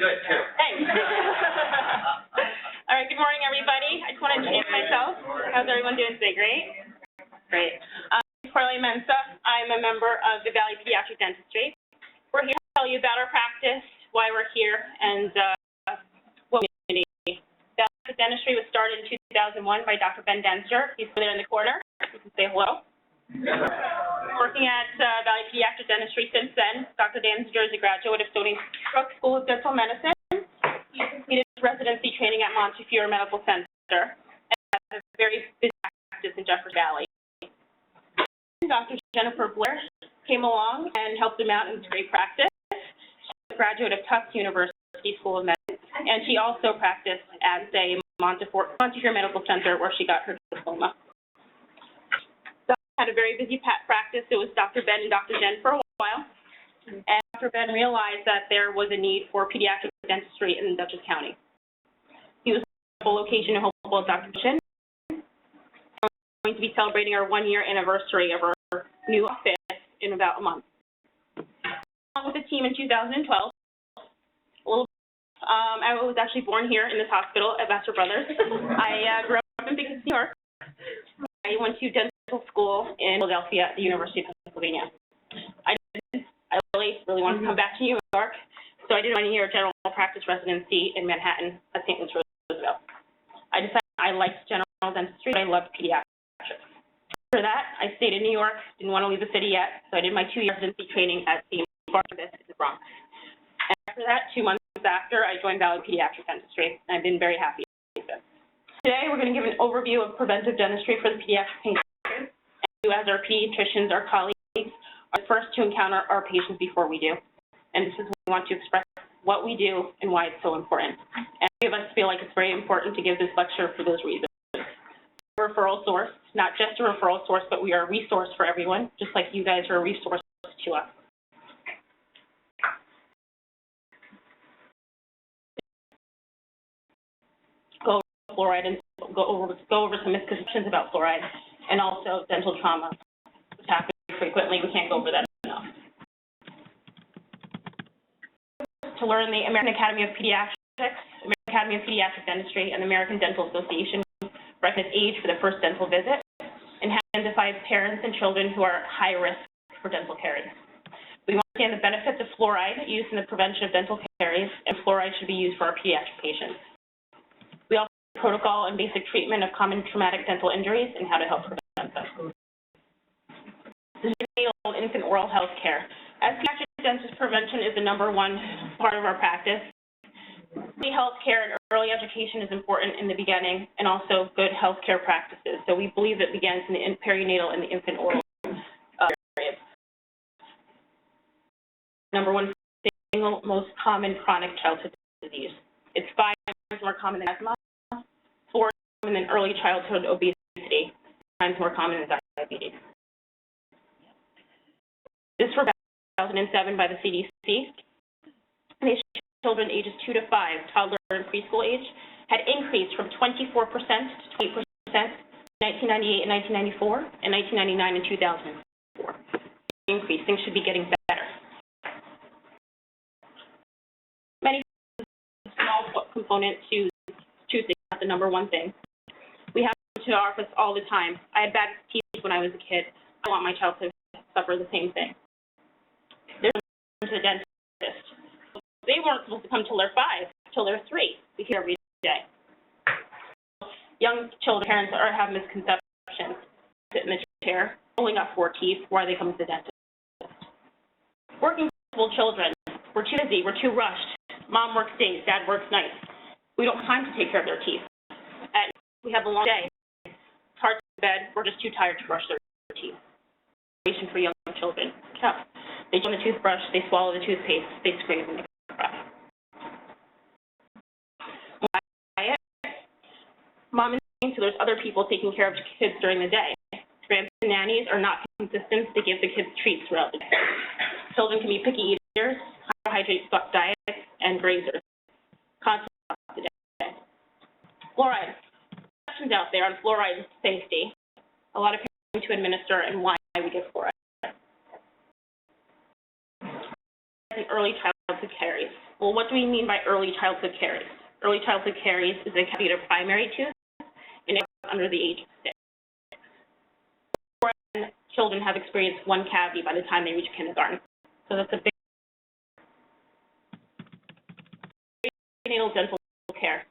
good, too. Thanks. All right, good morning, everybody. I just want to introduce myself. How's everyone doing today? Great? Great. I'm Corley Mensa. I'm a member of the Valley Pediatric Dentistry. We're here to tell you about our practice, why we're here, and what we need. Valley Dentistry was started in 2001 by Dr. Ben Denster. He's there in the corner. You can say hello. Working at Valley Pediatric Dentistry since then. Dr. Denster is a graduate of Stony Brook School of Dental Medicine. He completed his residency training at Montefiore Medical Center and has a very busy practice in Jefferson Valley. Dr. Jennifer Blair came along and helped him out in his great practice. She's a graduate of Tufts University School of Medicine, and she also practiced at a Montefiore Medical Center where she got her diploma. Had a very busy practice. It was Dr. Ben and Dr. Jen for a while. And Dr. Ben realized that there was a need for pediatric dentistry in Dutchess County. He was at a location in Hopewell with Dr. Jen. We're going to be celebrating our 1-year anniversary of our new office in about a month. Along with the team in 2012, I was actually born here in this hospital at Vassar Brothers. I grew up in Big New York. I went to dental school in Philadelphia at the University of Pennsylvania. I really wanted to come back to New York, so I did a 1-year general practice residency in Manhattan at St. Louis Roosevelt. I decided I liked general dentistry, but I loved pediatrics. After that, I stayed in New York, didn't want to leave the city yet, so I did my 2-year residency training at the Barnabas in the Bronx. And after that, 2 months after, I joined Valley Pediatric Dentistry, and I've been very happy with it. Today, we're going to give an overview of preventive dentistry for the pediatric patients. You, as our pediatricians, our colleagues, are the first to encounter our patients before we do. And this is when we want to express what we do and why it's so important. And many of us feel like it's very important to give this lecture for those reasons. We're a referral source, not just a referral source, but we are a resource for everyone, just like you guys are a resource to us. Go over fluoride and go over some misconceptions about fluoride. And also dental trauma, which happens frequently. We can't go over that enough. To learn, the American Academy of Pediatrics, American Academy of Pediatric Dentistry, and the American Dental Association recognize age for the first dental visit and identifies parents and children who are at high risk for dental caries. We understand the benefits of fluoride used in the prevention of dental caries, and fluoride should be used for our pediatric patients. We also protocol and basic treatment of common traumatic dental injuries and how to help prevent them. This is old infant oral health care. As pediatric dentist, prevention is the #1 part of our practice. Early health care and early education is important in the beginning, and also good health care practices. So we believe it begins in the perinatal and the infant oral areas. #1 single most common chronic childhood disease. It's 5 times more common than asthma, 4 common than early childhood obesity, 6 times more common than diabetes. This was 2007 by the CDC. Children ages 2 to 5, toddler and preschool age, had increased from 24% to 20% in 1998 and 1994, and 1999 and 2004. Increase, things should be getting better. Many small component to choosing not the #1 thing. We have to our office all the time. I had bad teeth when I was a kid. I want my child to suffer the same thing. They're to the dentist. They weren't supposed to come till they're 5, till they're 3. We hear every day. Young children, parents have misconceptions. Sit in the chair, pulling up 4 teeth. Why are they coming to the dentist? Working school children, we're too busy, we're too rushed. Mom works days, dad works nights. We don't have time to take care of their teeth. We have a long day. It's hard to go to bed. We're just too tired to brush their teeth. For young children. They chew on the toothbrush, they swallow the toothpaste, they scream and they cry. Mom is saying, so there's other people taking care of kids during the day. Grandparents and nannies are not consistent to give the kids treats throughout the day. Children can be picky eaters, carbohydrate diets, and grazers. Constantly throughout the day. Fluoride. Questions out there on fluoride safety. A lot of parents to administer and why we give fluoride. In early childhood childhood caries. Well, what do we mean by early childhood caries? Early childhood caries is a cavity of primary tooth and under the age of 6. Children have experienced one cavity by the time they reach kindergarten. So that's a big perinatal dental care.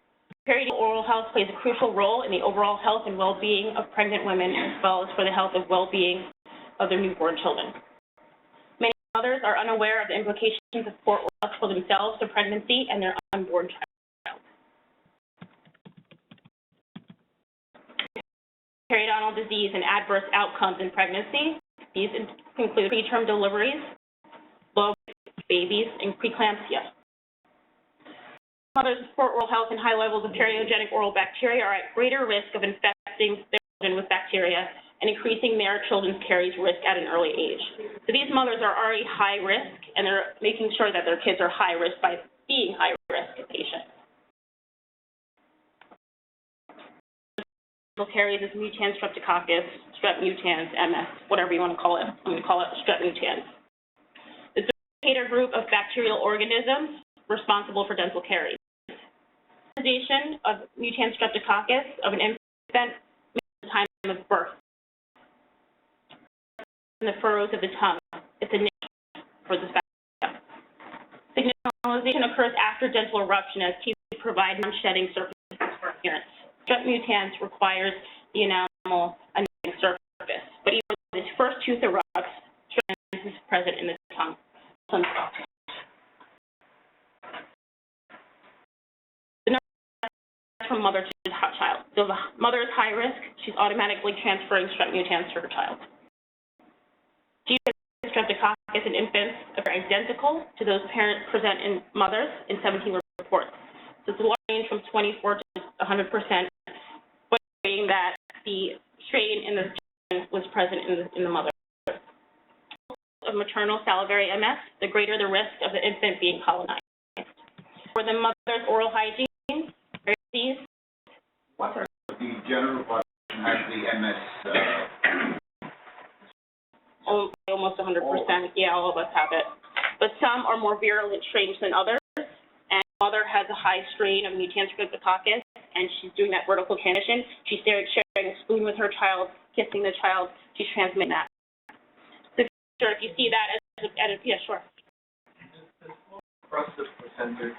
Perinatal oral health plays a crucial role in the overall health and well-being of pregnant women, as well as for the health and well-being of their newborn children. Many mothers are unaware of the implications of poor oral health for themselves, their pregnancy, and their unborn child. Periodontal disease and adverse outcomes in pregnancy. These include preterm deliveries, low babies, and preeclampsia. Mothers with poor oral health and high levels of periogenic oral bacteria are at greater risk of infecting their children with bacteria and increasing their children's caries risk at an early age. So these mothers are already high risk, and they're making sure that their kids are high risk by being high risk patients. Caries is mutans streptococcus, strep mutans, MS, whatever you want to call it. I'm going to call it strep mutans. It's a indicator group of bacterial organisms responsible for dental caries. Colonization of mutans streptococcus of an infant at the time of birth in the furrows of the tongue. It's a niche for this bacteria. Signalization occurs after dental eruption as teeth provide non-shedding surfaces for appearance. Strep mutans requires the enamel annealing surface, but even when this first tooth erupts, strep mutans is present in the tongue. The number from mother to child. So the mother is high risk, she's automatically transferring strep mutans to her child. Streptococcus in infants are identical to those present in mothers in 17 reports. So it's a large range from 24 to 100%, but saying that the strain in the child was present in the mother. Of maternal salivary MS, the greater the risk of the infant being colonized. For the mother's oral hygiene, disease. The general population has the MS. Almost 100%. Yeah, all of us have it. But some are more virulent strains than others. And the mother has a high strain of mutans streptococcus, and she's doing that vertical transition. She's sharing a spoon with her child, kissing the child. She's transmitting that. So if you see that yeah, sure. Across the placental.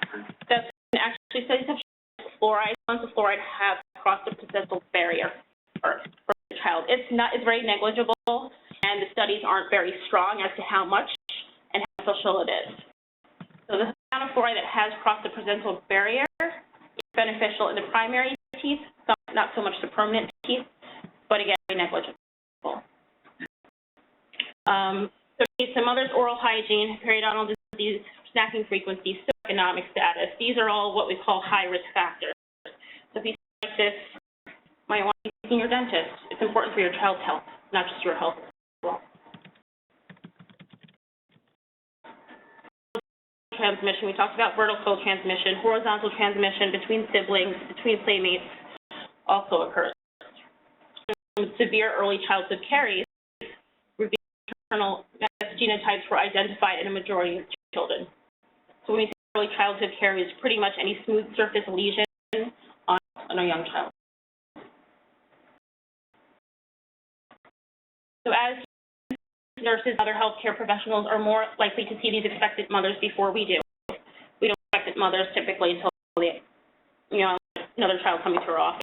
That's actually studies have shown fluoride. Once the fluoride have crossed the placental barrier for the child. It's very negligible, and the studies aren't very strong as to how much and how beneficial it is. So the amount of fluoride that has crossed the placental barrier is beneficial in the primary teeth, not so much the permanent teeth, but again, negligible. So some mother's oral hygiene, periodontal disease, snacking frequency, socioeconomic status. These are all what we call high-risk factors. So if you see like this, you might want to be seeing your dentist. It's important for your child's health, not just your health as well. Transmission, we talked about vertical transmission, horizontal transmission between siblings, between playmates also occurs. Severe early childhood caries, maternal genotypes were identified in a majority of children. So when we say early childhood caries, pretty much any smooth surface lesion on a young child. So as nurses and other healthcare professionals are more likely to see these expectant mothers before we do. We don't expect mothers typically until another child coming to our office.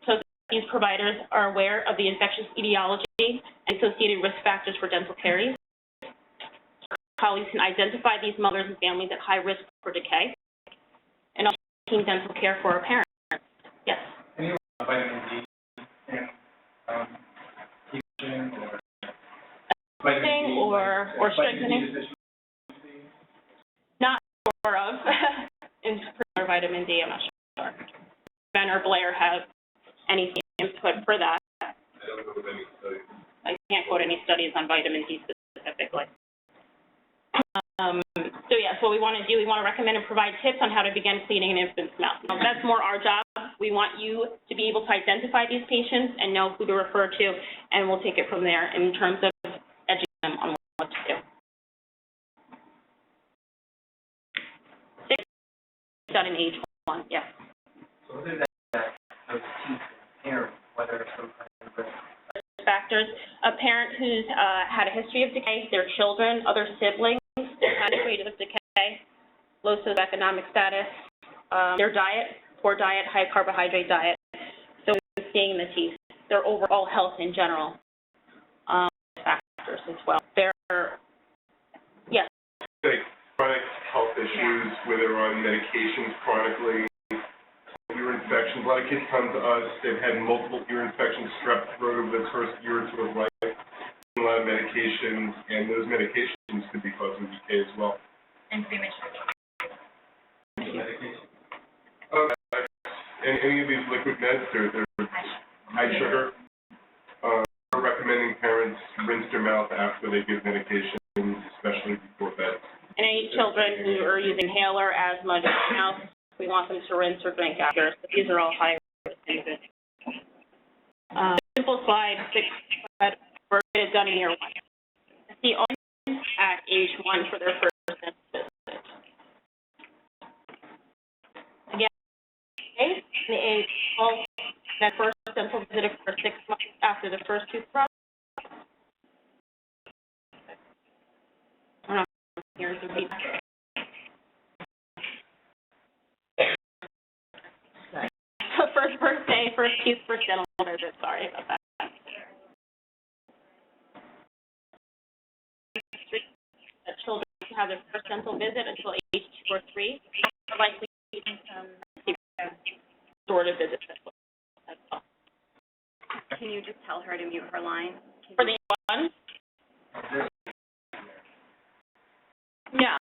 So these providers are aware of the infectious etiology and associated risk factors for dental caries. Colleagues can identify these mothers and families at high risk for decay, and also taking dental care for our parents. Yes. Any vitamin D or strengthening? Not sure of. In particular, vitamin D, I'm not sure. Ben or Blair have any input for that. I can't quote any studies on vitamin D specifically. So yes, what we want to do, we want to recommend and provide tips on how to begin cleaning an infant's mouth. Now, that's more our job. We want you to be able to identify these patients and know who to refer to, and we'll take it from there in terms of educating them on what to do. done in age 1, yes. So other than that, those teeth parents, whether some kind of risk. Factors, a parent who's had a history of decay, their children, other siblings, had a rate of decay, low socioeconomic status, their diet, poor diet, high carbohydrate diet, so seeing the teeth, their overall health in general, factors as well. Yes. Like chronic health issues where they're on medications chronically, ear infections. A lot of kids come to us, they've had multiple ear infections, strep throat over the first year or two of life, a lot of medications, and those medications could be causing decay as well. And premature. And any of these liquid meds, they're high sugar. We're recommending parents rinse their mouth after they give medication, especially before bed. And any children who are using inhaler, asthma, mouth, we want them to rinse or drink after. So these are all high risk individuals. Simple slide, 6, but we're going to done in year 1. The only at age 1 for their first visit. Again, in age 12, that first dental visit for 6 months after the first toothbrush. I don't know, here's the feedback. So first birthday, first tooth, first dental visit, sorry about that. That children who have their first dental visit until age 2 or 3 are likely to need some restorative visits as well. Can you just tell her to mute her line? For the one? Yeah,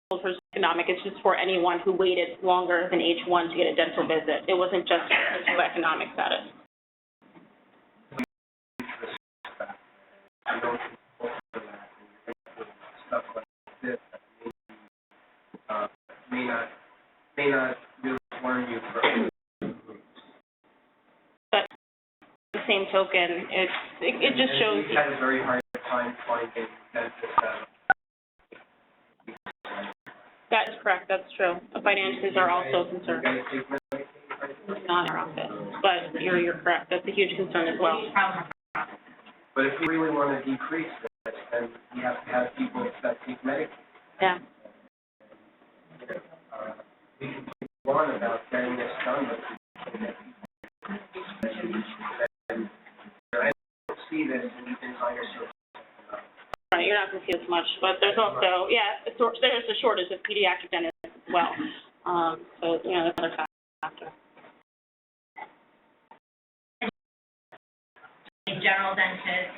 for economic, it's just for anyone who waited longer than age 1 to get a dental visit. It wasn't just for economic status. I know stuff like this may not really warn you for. But the same token, it just shows. You had a very hard time finding dentists. That is correct. That's true. The finances are also a concern. Not in our office, but you're correct. That's a huge concern as well. But if you really want to decrease this, then you have to have people that take medication. Yeah. We can go on about getting this done, but I don't see this in higher services. Right, you're not going to see as much, but there's also, there's a shortage of pediatric dentists as well. So, that's another factor. In general dentists,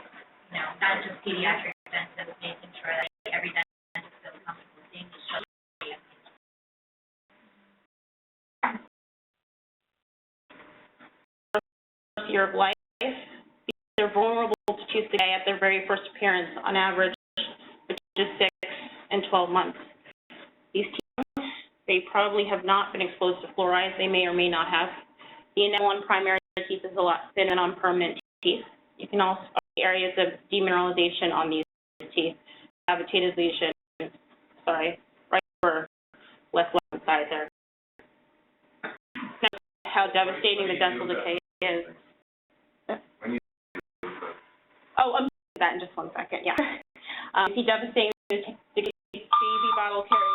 not just pediatric dentists, making sure that every dentist feels comfortable seeing the children. Year of life, they're vulnerable to tooth decay at their very first appearance, on average, which is 6 and 12 months. These teeth, they probably have not been exposed to fluoride. They may or may not have. The enamel on primary teeth is a lot thinner than on permanent teeth. You can also see areas of demineralization on these teeth, cavitated lesion, right over left side there. Now, how devastating the dental decay is. Oh, I'm doing that in just 1 second, yeah. See devastating the baby bottle carrier.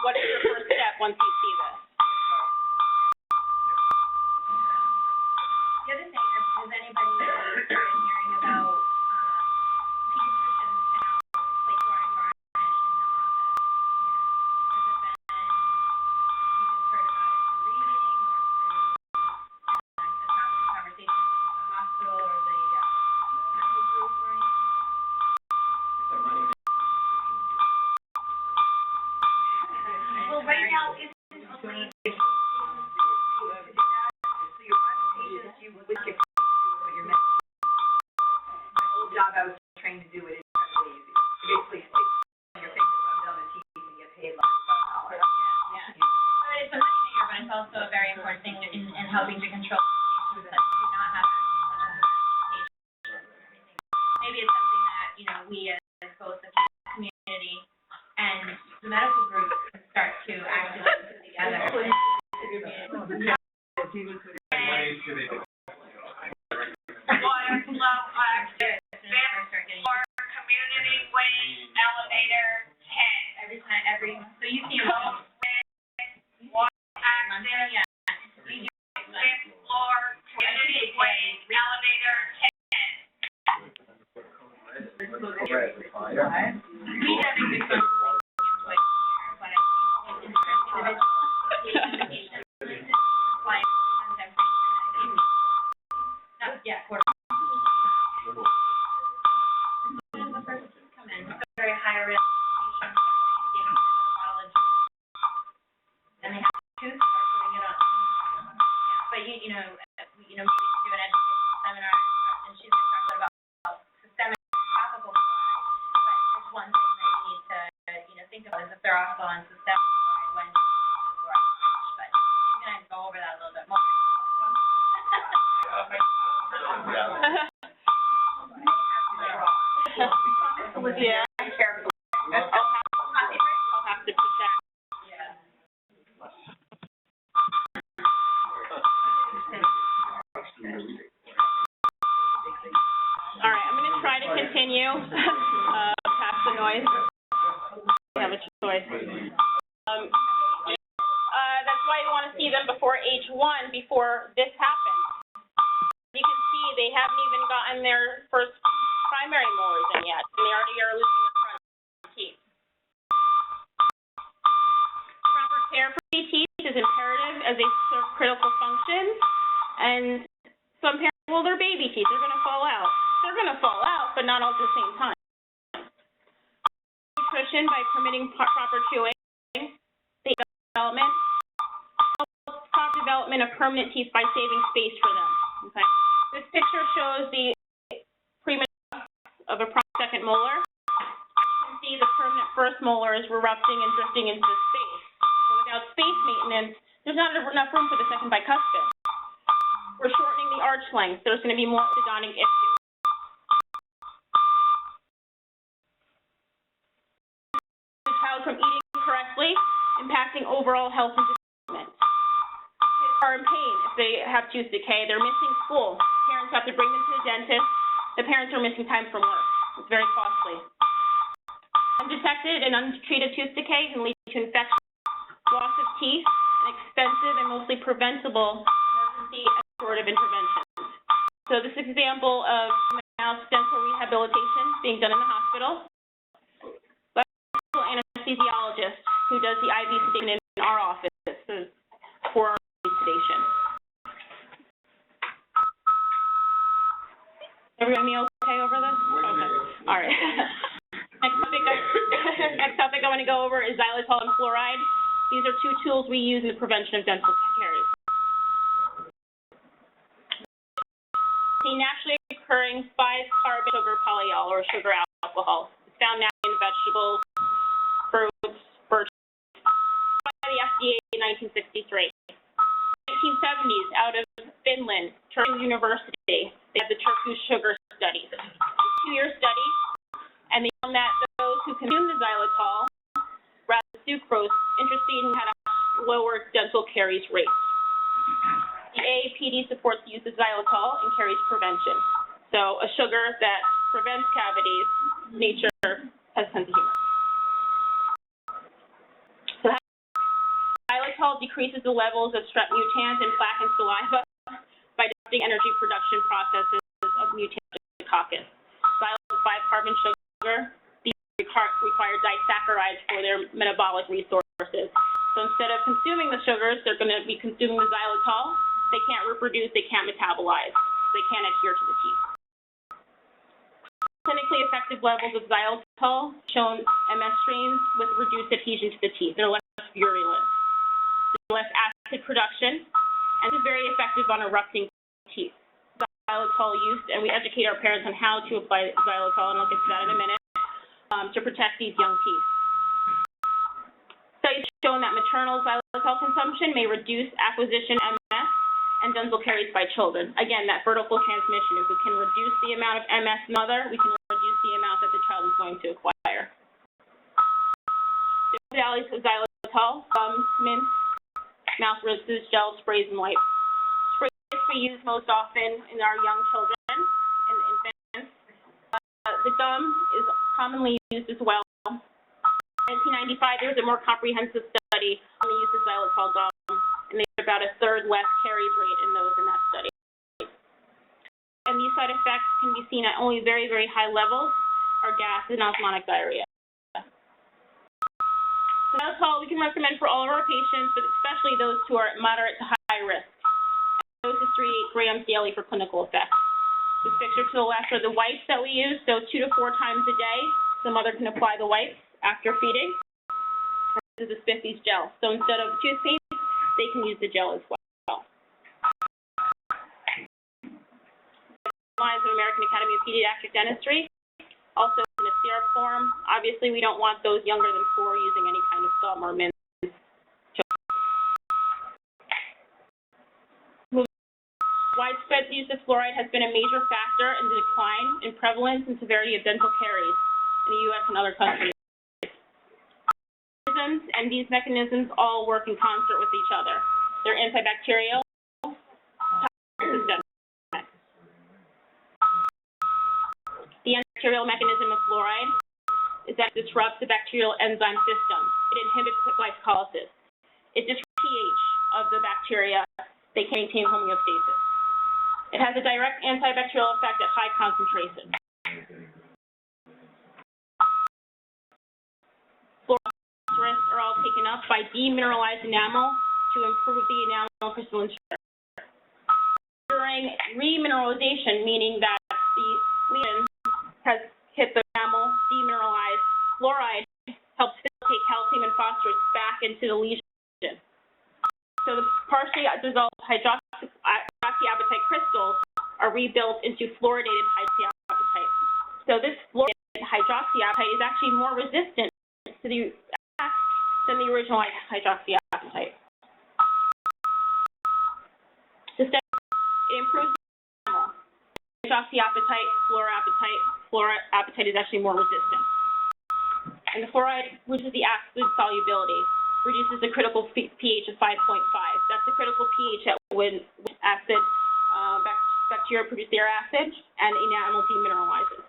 What is your first step once you see this? The other thing is anybody both the community and the medical group can start to actually put together. Water flow, or community waste elevator 10. So you see Water access, fifth floor, community waste elevator 10. we have a good but yeah, quarter. When the person come in, it's a very high risk patient, they give them a bottle of juice, then they have to start putting it on. But you know, we do an educational seminar, and she's going to talk about systemic topical fluoride. But there's one thing that you need to, think about is if they're also on systemic fluoride when fluoride. But she's going to go over that a little bit more. Yeah. I'll have to put that. All right, I'm going to try to continue past the noise. I have a choice. That's why you want to see them before age 1, before this happens. You can see they haven't even gotten their first primary molars in yet, and they already are losing their front teeth. Proper care for these teeth is imperative as they serve critical functions, and some parents, well, they're baby teeth, they're going to fall out. They're going to fall out, but not all at the same time. Nutrition by permitting proper chewing, development, proper development of permanent teeth by saving space for them. Okay. This picture shows the premature of a second molar. You can see the permanent first molar is erupting and drifting into the space. So without space maintenance, there's not enough room for the second bicuspid. We're shortening the arch length. There's going to be more orthodontic issues. The child from eating correctly, impacting overall health and development. Kids are in pain if they have tooth decay. They're missing school. Parents have to bring them to the dentist. The parents are missing time from work. It's very costly. Undetected and untreated tooth decay can lead to infection, loss of teeth, and expensive and mostly preventable emergency and restorative interventions. So this example of mouse dental rehabilitation being done in the hospital by an anesthesiologist who does the IV sedation in our office for our sedation. Everybody okay over this? Okay. All right. Next topic I want to go over is xylitol and fluoride. These are 2 tools we use in the prevention of dental caries. The naturally occurring 5-carbon sugar polyol or sugar alcohol. It's found naturally in vegetables, fruits, birch, by the FDA in 1963. 1970s, out of Finland, Turku University, they had the Turku sugar studies. It was a 2-year study, and they found that those who consumed the xylitol, rather than sucrose, interestingly had a lower dental caries rate. The AAPD supports the use of xylitol in caries prevention. So a sugar that prevents cavities, nature has a sense of humor. So xylitol decreases the levels of strep mutans in plaque and saliva by disrupting energy production processes of mutantococcus. Xylitol is a 5-carbon sugar. These require disaccharides for their metabolic resources. So instead of consuming the sugars, they're going to be consuming the xylitol. They can't reproduce, they can't metabolize, they can't adhere to the teeth. Clinically effective levels of xylitol shown MS strains with reduced adhesion to the teeth. They're less virulent. There's less acid production, and it's very effective on erupting teeth. Xylitol use, and we educate our parents on how to apply xylitol, and I'll get to that in a minute, to protect these young teeth. Studies showing that maternal xylitol consumption may reduce acquisition MS and dental caries by children. Again, that vertical transmission. If we can reduce the amount of MS mother, we can reduce the amount that the child is going to acquire. modalities of xylitol, mints, mouth rinses, gels, sprays, and wipes. Sprays we use most often in our young children and infants. The gum is commonly used as well. In 1995, there was a more comprehensive study on the use of xylitol gum, and they had about a third less caries rate in those in that study. And these side effects can be seen at only very, very high levels, are gas and osmotic diarrhea. So xylitol we can recommend for all of our patients, but especially those who are at moderate to high risk. Dose is 3 to 8 grams daily for clinical effect. This picture to the left are the wipes that we use, so 2 to 4 times a day, the mother can apply the wipes after feeding. This is a Spiffy's gel. So instead of toothpaste, they can use the gel as well. Guidelines of American Academy of Pediatric Dentistry, also in a syrup form. Obviously, we don't want those younger than 4 using any kind of gum or mint. Widespread use of fluoride has been a major factor in the decline in prevalence and severity of dental caries in the U.S. and other countries. And these mechanisms all work in concert with each other. They're antibacterial, systemic. The antibacterial mechanism of fluoride is that it disrupts the bacterial enzyme system. It inhibits glycolysis. It disrupts pH of the bacteria. They can maintain homeostasis. It has a direct antibacterial effect at high concentration. Fluorosis are all taken up by demineralized enamel to improve the enamel crystalline structure. During remineralization, meaning that the lesion has hit the enamel, demineralized, fluoride helps filtrate calcium and phosphorus back into the lesion. So the partially dissolved hydroxyapatite crystals are rebuilt into fluoridated hydroxyapatite. So this fluoridated hydroxyapatite is actually more resistant to the attack than the original hydroxyapatite. It improves the enamel. Hydroxyapatite, fluoroapatite is actually more resistant. And the fluoride, which is the acid solubility, reduces the critical pH of 5.5. That's the critical pH at when acid bacteria produce their acid and enamel demineralizes.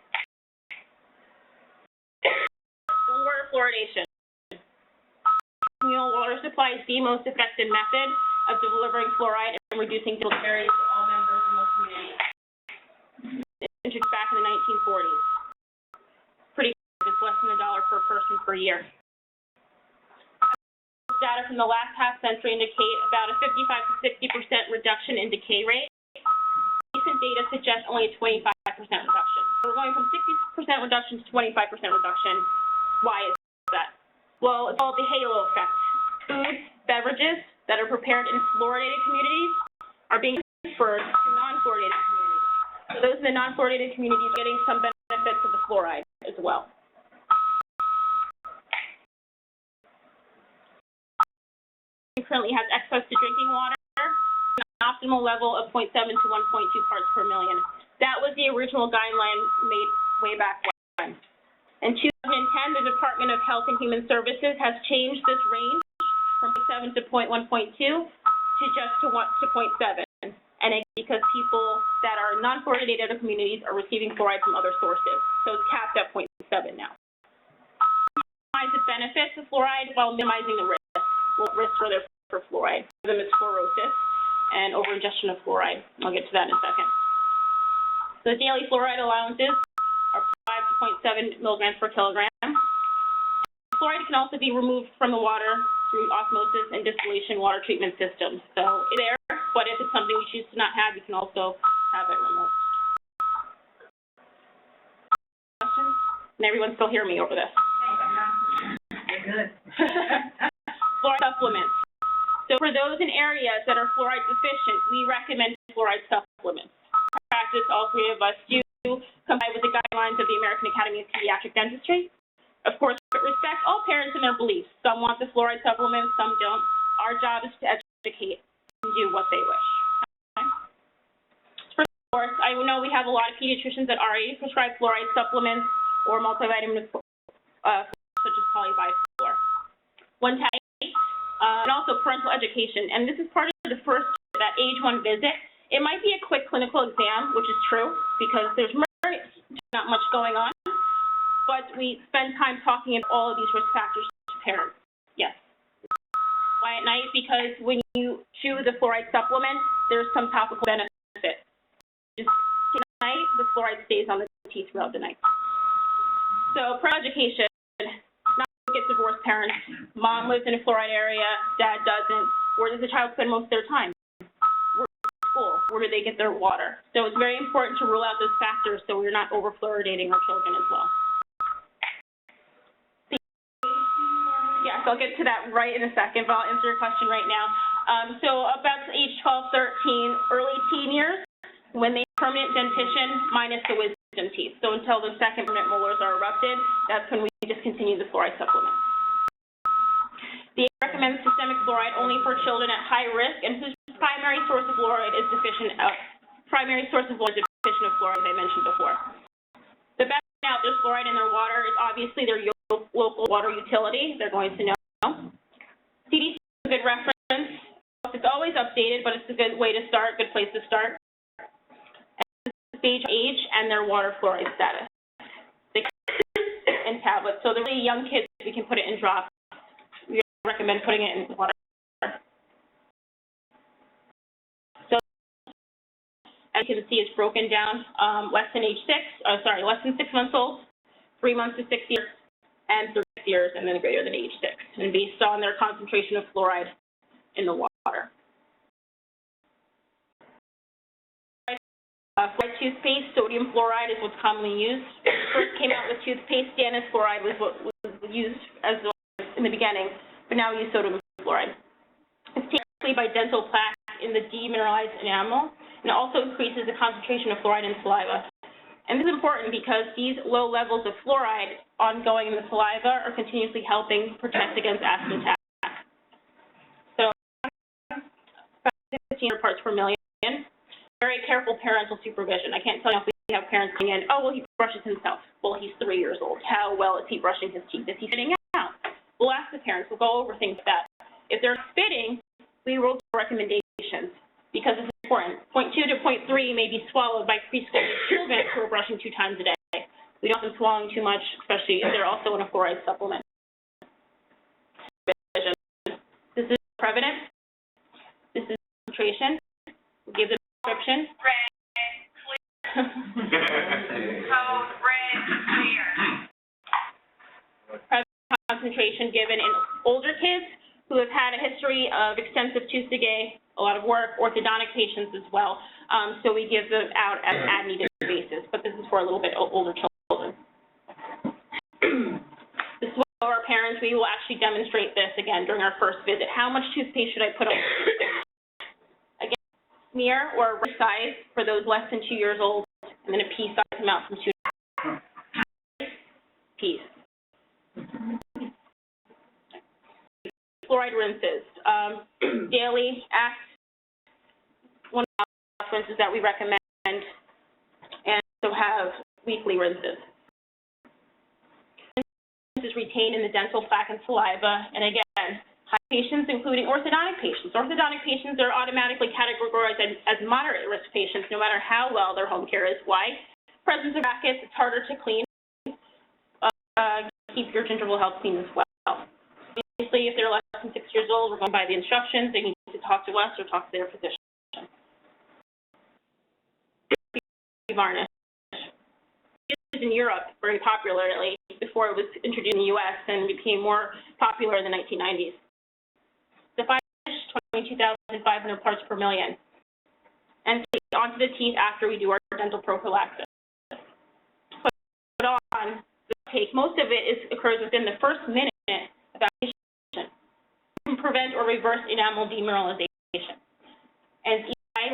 Water fluoridation. Communal water supply is the most effective method of delivering fluoride and reducing dental caries to all members in most communities. Introduced back in the 1940s. Pretty good. It's less than $1 per person per year. Data from the last half century indicate about a 55 to 60% reduction in decay rate. Recent data suggests only a 25% reduction. So we're going from 60% reduction to 25% reduction. Why is that? Well, it's called the halo effect. Foods, beverages that are prepared in fluoridated communities are being transferred to non-fluoridated communities. So those in the non-fluoridated communities are getting some benefits of the fluoride as well. Currently has access to drinking water, an optimal level of 0.7 to 1.2 parts per million. That was the original guideline made way back when. In 2010, the Department of Health and Human Services has changed this range from 0.7 to 0.1.2 to just to 0.7. And it's because people that are non-fluoridated communities are receiving fluoride from other sources. So it's capped at 0.7 now. Minimize the benefits of fluoride while minimizing the risk. Risk for fluoride. One of them is fluorosis and overingestion of fluoride. I'll get to that in a second. So the daily fluoride allowances are 5 to 0.7 milligrams per kilogram. Fluoride can also be removed from the water through osmosis and distillation water treatment systems. So it's there, but if it's something we choose to not have, you can also have it removed. Questions? Can everyone still hear me over this? You're good. Fluoride supplements. So for those in areas that are fluoride deficient, we recommend fluoride supplements. In practice, all three of us do comply with the guidelines of the American Academy of Pediatric Dentistry. Of course, respect all parents and their beliefs. Some want the fluoride supplements, some don't. Our job is to educate and do what they wish. Okay? Of course, I know we have a lot of pediatricians that already prescribe fluoride supplements or multivitamins such as polyfluor. one type, and also parental education. And this is part of the first, that age 1 visit. It might be a quick clinical exam, which is true, because there's not much going on, but we spend time talking about all of these risk factors to parents. Yes. Why at night? Because when you chew the fluoride supplement, there's some topical benefit. Just at night, the fluoride stays on the teeth throughout the night. So, parental education, not get divorced parents. Mom lives in a fluoride area, dad doesn't. Where does the child spend most of their time? School. Where do they get their water? So it's very important to rule out those factors so we're not over-fluoridating our children as well. Yes, I'll get to that right in a second, but I'll answer your question right now. So about age 12, 13, early teen years, when they have permanent dentition minus the wisdom teeth. So until the second permanent molars are erupted, that's when we discontinue the fluoride supplement. The recommends systemic fluoride only for children at high risk and whose primary source of fluoride is deficient of fluoride, as I mentioned before. The best out there's fluoride in their water is obviously their local water utility. They're going to know. CDC is a good reference. It's always updated, but it's a good way to start, good place to start. And stage, age, and their water fluoride status. In tablets. So the really young kids, we can put it in drops. We recommend putting it in water. So as you can see, it's broken down less than 6 months old, 3 months to 6 years, and 6 years, and then greater than age 6, and based on their concentration of fluoride in the water. Fluoride toothpaste, sodium fluoride is what's commonly used. First came out with toothpaste, stannous fluoride was what was used as well in the beginning, but now we use sodium fluoride. It's taken by dental plaque in the demineralized enamel, and it also increases the concentration of fluoride in saliva. And this is important because these low levels of fluoride ongoing in the saliva are continuously helping protect against acid attack. So, about 15 parts per million. Very careful parental supervision. I can't tell you if we have parents coming in, oh, well, he brushes himself. Well, he's 3 years old. How well is he brushing his teeth? Is he spitting out? We'll ask the parents. We'll go over things like that. If they're spitting, we will do recommendations because it's important. 0.2 to 0.3 may be swallowed by preschool children who are brushing 2 times a day. We don't want them swallowing too much, especially if they're also in a fluoride supplement. This is Preventative. This is concentration. We'll give the description. Red, clear. Code red, clear. Concentration given in older kids who have had a history of extensive tooth decay, a lot of work, orthodontic patients as well. So we give them out as as-needed basis, but this is for a little bit older children. This is for our parents. We will actually demonstrate this again during our first visit. How much toothpaste should I put on? Again, smear or right size for those less than 2 years old, and then a pea size amount from 2 to piece. Fluoride rinses. Daily act, one of the rinses that we recommend, and also have weekly rinses. This is retained in the dental plaque and saliva, and again, high patients, including orthodontic patients. Orthodontic patients are automatically categorized as moderate risk patients, no matter how well their home care is. Why? Presence of brackets, it's harder to clean. Keep your gingival health clean as well. Obviously, if they're less than 6 years old, we're going by the instructions. They need to talk to us or talk to their physician. Therapy-Varnish. This is in Europe very popularly before it was introduced in the U.S. and became more popular in the 1990s. The varnish, 22,500 parts per million. And onto the teeth after we do our dental prophylaxis. Put on the take. Most of it occurs within the first minute of application. Prevent or reverse enamel demineralization. And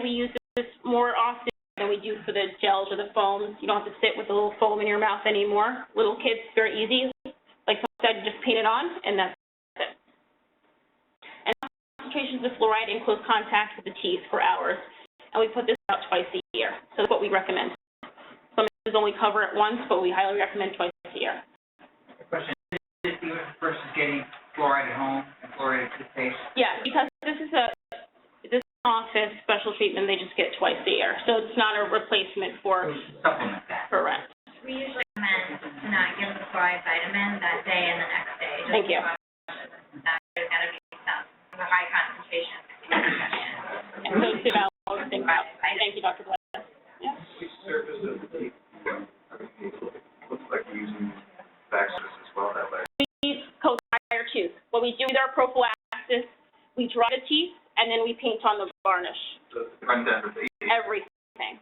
we use this more often than we do for the gels or the foams. You don't have to sit with a little foam in your mouth anymore. Little kids, very easy. Like someone said, you just paint it on, and that's it. And concentrations of fluoride in close contact with the teeth for hours. And we put this out twice a year. So that's what we recommend. Some cases only cover it once, but we highly recommend twice a year. The question is, if the person is getting fluoride at home and fluoride toothpaste? Yeah, because this is an office special treatment, they just get twice a year. So it's not a replacement for, Supplement that. correct. We usually recommend to not give the fluoride vitamin that day and the next day. Just Thank you. because that there's got to be some a high concentration of concussion. And so it's about, think about, thank you, Dr. Blair. Yeah. Which surface of the teeth, looks like we're using Vaxxus as well that way. We coat the entire tooth. What we do with our prophylaxis, we dry the teeth, and then we paint on the varnish. So the front end of the Everything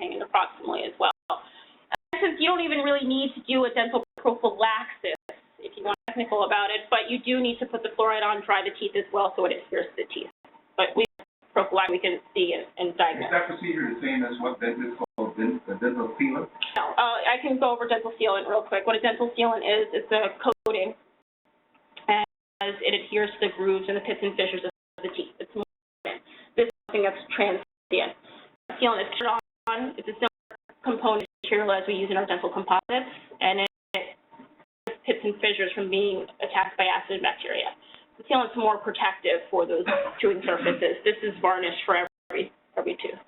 and approximately as well. Since you don't even really need to do a dental prophylaxis, if you want technical about it, but you do need to put the fluoride on, dry the teeth as well, so it adheres to the teeth. But we prophylax, we can see and diagnose. Is that procedure the same as what dentists call the dental sealant? No, I can go over dental sealant real quick. What a dental sealant is, it's a coating, and as it adheres to the grooves and the pits and fissures of the teeth. It's more, this is something that's transient. Sealant is turned on, it's a similar component material as we use in our dental composites, and it prevents pits and fissures from being attacked by acid and bacteria. The sealant's more protective for those chewing surfaces. This is varnish for every tooth.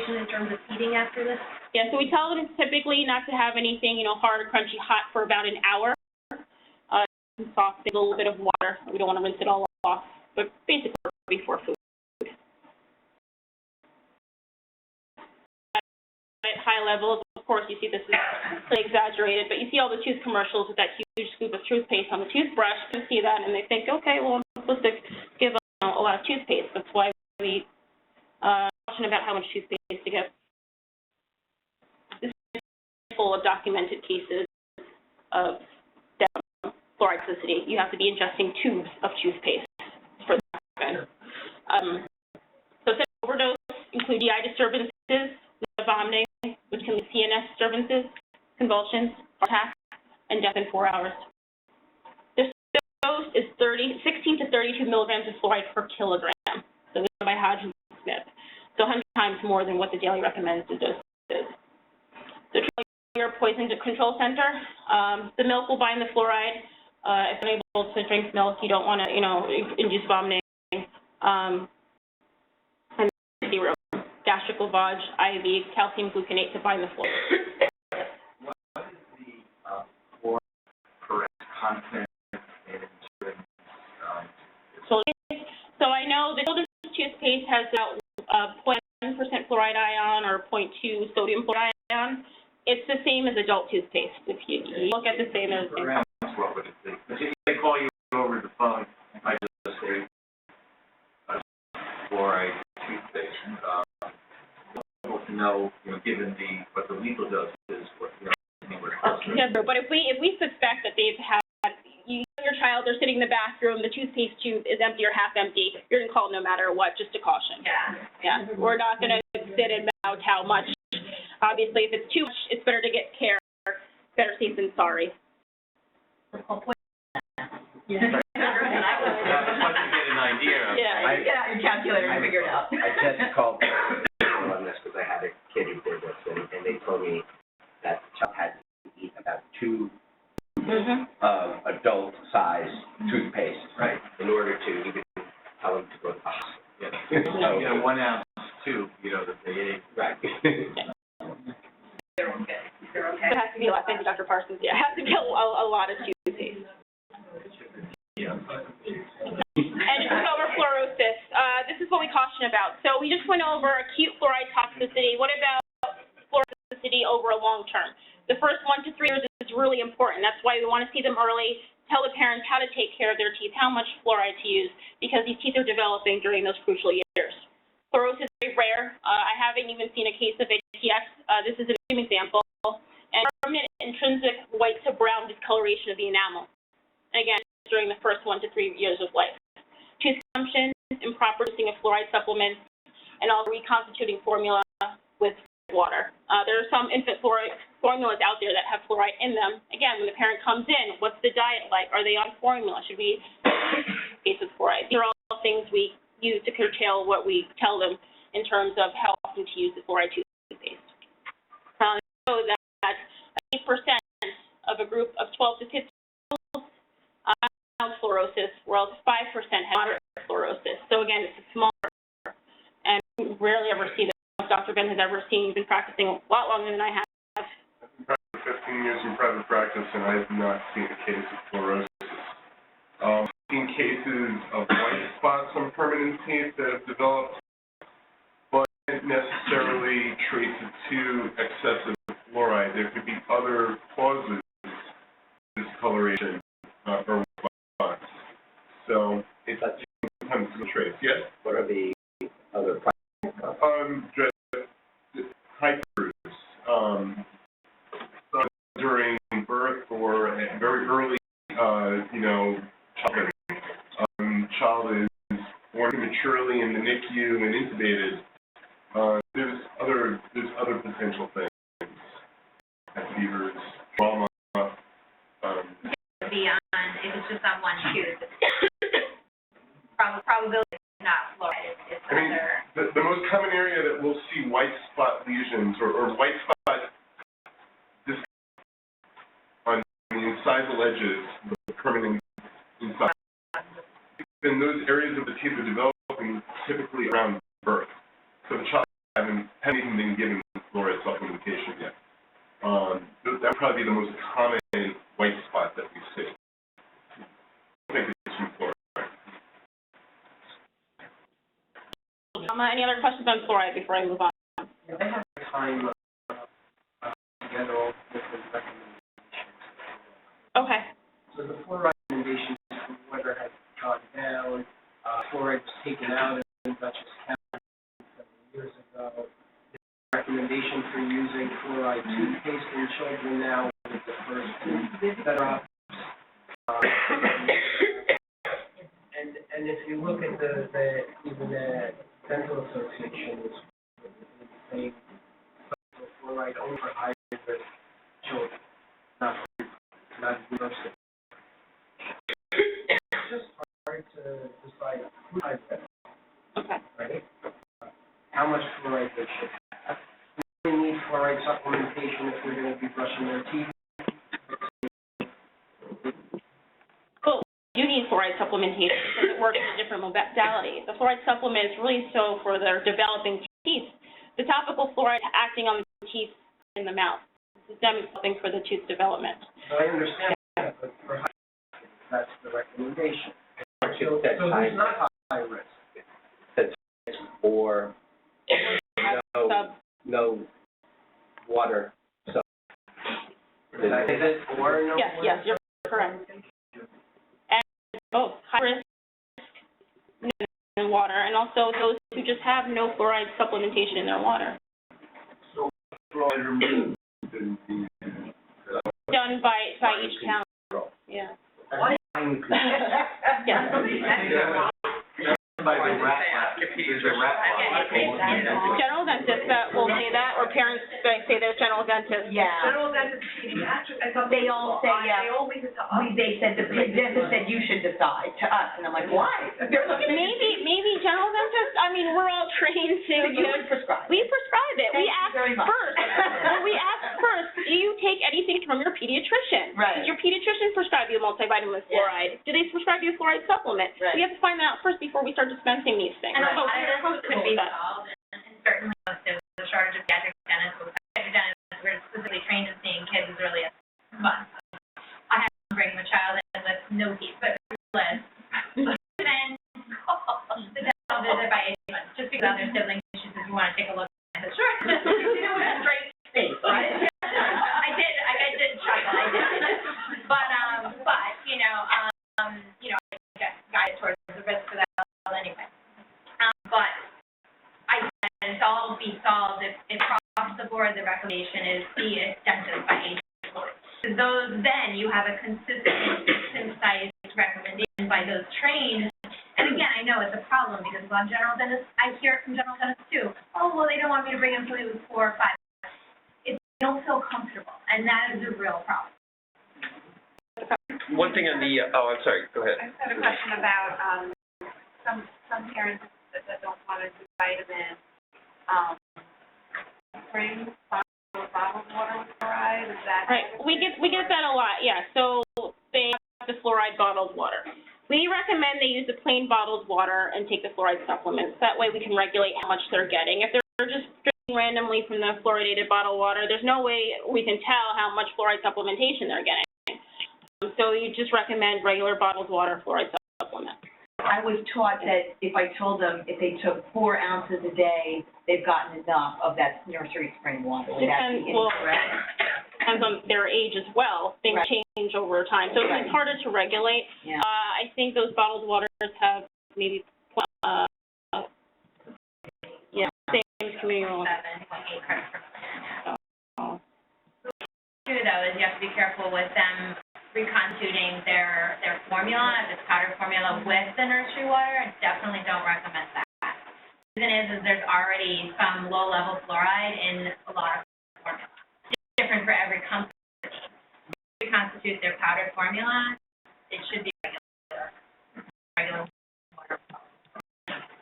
In terms of heating after this? Yeah, so we tell them typically not to have anything, hard, crunchy, hot for about an hour. Soft, a little bit of water. We don't want to rinse it all off, but basically before food. At high levels, of course, you see this is really exaggerated, but you see all the tooth commercials with that huge scoop of toothpaste on the toothbrush. You see that, and they think, okay, well, I'm supposed to give a lot of toothpaste. That's why we caution about how much toothpaste to get. This is full of documented cases of fluoride toxicity. You have to be ingesting tubes of toothpaste for that to happen. So overdose include GI disturbances, vomiting, which can lead to CNS disturbances, convulsions, heart attack, and death in 4 hours. This dose is 16 to 32 milligrams of fluoride per kilogram. So this is by Hodgson Smith. So 100 times more than what the daily recommended dose is. So your poison control center, the milk will bind the fluoride. If you're unable to drink milk, you don't want to, induce vomiting. And zero. Gastric lavage, IV, calcium gluconate to bind the fluoride. What is the correct content in children's So I know the children's toothpaste has about 0.1% fluoride ion or 0.2 sodium fluoride ion. It's the same as adult toothpaste. If you look at the same as what would it be? If they call you over the phone, I just say fluoride toothpaste. To know, given what the lethal dose is, what yeah, but if we suspect that they've had your child, they're sitting in the bathroom, the toothpaste tube is empty or half empty, you're gonna call no matter what, just a caution. Yeah. We're not gonna sit and mouth how much. Obviously, if it's too much, it's better to get care. Better safe than sorry. Just to get an idea. Yeah. Get out your calculator and figure it out. I just called on this because I had a kid who did this, and they told me that the child had to eat about 2 adult-sized toothpaste, right, in order to even tell them to go to the hospital. Yeah. 1 ounce tube, that they ate. Right. They're okay. It has to be a lot. Thank you, Dr. Parsons. Yeah, it has to be a lot of toothpaste. Yeah. And just over fluorosis, this is what we caution about. So we just went over acute fluoride toxicity. What about fluorosis over a long term? The first 1 to 3 years is really important. That's why we want to see them early, tell the parents how to take care of their teeth, how much fluoride to use, because these teeth are developing during those crucial years. Fluorosis is very rare. I haven't even seen a case of it yet. This is an example. And permanent intrinsic white to brown discoloration of the enamel. Again, during the first 1 to 3 years of life. Tooth consumption, improper using of fluoride supplements, and also reconstituting formula with water. There are some infant fluoride formulas out there that have fluoride in them. Again, when the parent comes in, what's the diet like? Are they on formula? Should we case with fluoride? These are all things we use to curtail what we tell them in terms of how often to use the fluoride toothpaste. So that 8% of a group of 12 to 15 fluorosis whereas 5% had moderate fluorosis. So again, it's a smaller, and we rarely ever see that. Dr. Ben has ever seen. He's been practicing a lot longer than I have. I've been practicing 15 years in private practice, and I have not seen a case of fluorosis. I've seen cases of white spots on permanent teeth that have developed, but it necessarily trace it to excessive fluoride. There could be other causes of discoloration or spots. So it's sometimes a trace. Yes? What are the other Just hypers, during birth or very early, childhood. Child is born prematurely in the NICU and intubated. There's other potential things. Fevers, trauma. Beyond, if it's just on one tooth, probability is not fluoride, it's I mean, other. the most common area that we'll see white spot lesions or white spot on the incisal edges, the permanent inside. And those areas of the teeth are developing typically around birth. So the child hasn't even been given fluoride supplementation yet. That would probably be the most common white spot that we see. I think it's from fluoride. Any other questions on fluoride before I move on? Yeah, I have time together all the different recommendations. Okay. So the fluoride recommendations, whether has gone down, fluoride was taken out in Dutchess County several years ago. The recommendation for using fluoride toothpaste in children now is the first tooth that are and if you look at even the Dental Association is saying fluoride only for high risk children, not universal. It's just hard to decide who high risk, Okay. right? How much fluoride they should have. We need fluoride supplementation if they're going to be brushing their teeth. Cool. You need fluoride supplementation because it works in different modalities. The fluoride supplement is really so for their developing teeth. The topical fluoride acting on the teeth in the mouth. Systemic something for the tooth development. I understand that, but for high risk, that's the recommendation. So That's high who's not high risk? or no water. So Is it or no? Yes, you're correct. And both high risk in water, and also those who just have no fluoride supplementation in their water. So fluoride removed Done by each county. Yeah. Yes. by the rat lab. There's a rat lab. General dentist that will say that, or parents that say there's general dentist. Yeah. General dentist, pediatric, I thought. They all say yes. They all leave it to us. They said, the dentist said you should decide to us, and I'm like, why? Maybe general dentist, I mean, we're all trained to. So you would prescribe. We prescribe it. Thank We you ask very much. first. Well, we ask first, do you take anything from your pediatrician? Right. Does your pediatrician prescribe you a multivitamin with fluoride? Do they prescribe you a fluoride supplement? Right. We have to find that out first before we start dispensing these things. And a So lot of we're this could be comfortable with that. solved, and certainly there's a shortage of pediatric dentists, but pediatric dentists were specifically trained in seeing kids as early as months. I had to bring a child in with no teeth, but less. Then the dental visit by 8 months, just because other siblings, she says, you want to take a look? I said, sure. You know, with a straight face, right? I did chuckle, I did. But, I got guided towards the risk of that anyway. But I said it's all be solved if across the board the recommendation is see a dentist by age 4. Because then you have a consistent, concise recommendation by those trained. And again, I know it's a problem because a lot of general dentists, I hear it from general dentists too. Oh, well, they don't want me to bring him until he was 4 or 5. They don't feel comfortable, and that is a real problem. One thing on the, I'm sorry, go ahead. I just had a question about, some parents that don't want to do vitamin, bring bottled water with fluoride, is that? Right, we get that a lot, yeah. So they have the fluoride bottled water. We recommend they use the plain bottled water and take the fluoride supplements. That way we can regulate how much they're getting. If they're just drinking randomly from the fluoridated bottled water, there's no way we can tell how much fluoride supplementation they're getting. So you just recommend regular bottled water fluoride supplement. I was taught that if I told them if they took 4 ounces a day, they've gotten enough of that nursery spring water. Would that be incorrect? Depends on their age as well. Things change over time, so it's harder to regulate. Yeah. I think those bottled waters have maybe, same as community water. 7.8 parts per million. Too, though, is you have to be careful with them reconstituting their formula, if it's powder formula with the nursery water. I definitely don't recommend that. The reason is there's already some low-level fluoride in a lot of formula. It's different for every company. To reconstitute their powdered formula, it should be regular water.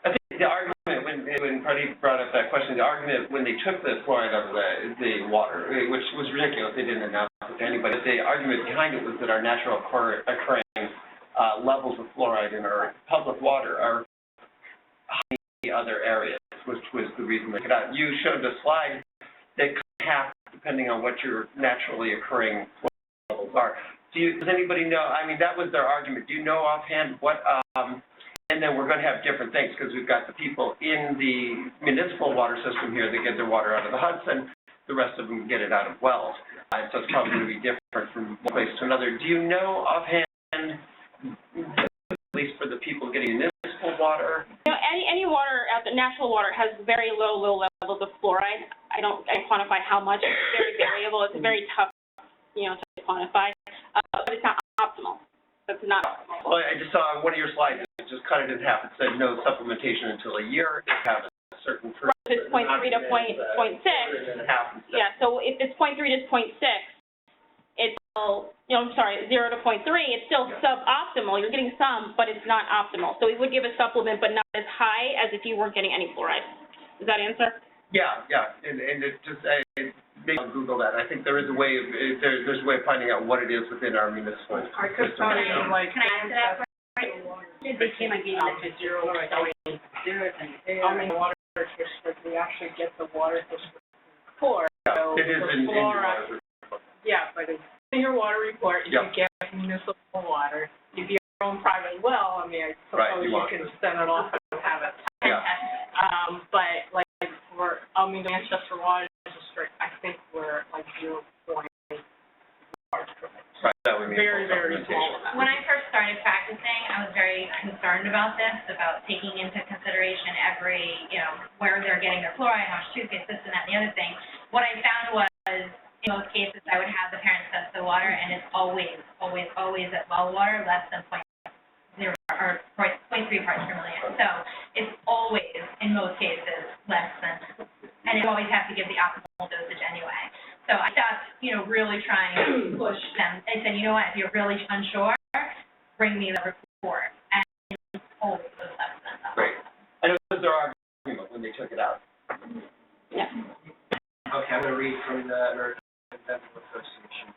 I think the argument, when Pradeep brought up that question, the argument when they took the fluoride out of the water, which was ridiculous, they didn't announce it to anybody, the argument behind it was that our natural occurring levels of fluoride in our public water are high in the other areas, which was the reason they took it out. You showed the slide that half, depending on what your naturally occurring fluoride levels are. Does anybody know, I mean, that was their argument. Do you know offhand what, and then we're going to have different things because we've got the people in the municipal water system here that get their water out of the Hudson. The rest of them get it out of wells. So it's probably going to be different from one place to another. Do you know offhand, at least for the people getting municipal water? You know, any water, the natural water, has very low levels of fluoride. I can't quantify how much. It's very variable. It's very tough, to quantify. But it's not optimal. That's not optimal. Well, I just saw on one of your slides, it just cut it in half. It said no supplementation until a year. It has a certain Right, it's 0.3 to 0.6. Yeah, so if it's 0.3 to 0.6, it's still, 0 to 0.3, it's still suboptimal. You're getting some, but it's not optimal. So we would give a supplement, but not as high as if you weren't getting any fluoride. Does that answer? Yeah, and it just, maybe I'll Google that. I think there is a way of, there's a way of finding out what it is within our municipal system. Can I answer that for They came and gave us a zero, water district, we actually get the water district report. So It is in your water. Yeah, but it's in your water report, if you get municipal water, if you have your own private well, I mean, I suppose you can send it off and have it. Yeah. But like for Manchester Water District, I think we're like 0.8 parts per million. Right, that would mean Very, very small. When I first started practicing, I was very concerned about this, about taking into consideration every, where they're getting their fluoride, how much toothpaste, this and that, and the other thing. What I found was, in most cases, I would have the parents test the water, and it's always at well water, less than 0.3 parts per million. So it's always, in most cases, less than, and you always have to give the optimal dosage anyway. So I stopped, really trying to push them. I said, you know what, if you're really unsure, bring me the report. And it's always those less than that. Great. I know there are arguments when they took it out. Yeah. Okay, I'm going to read from the American Dental Association.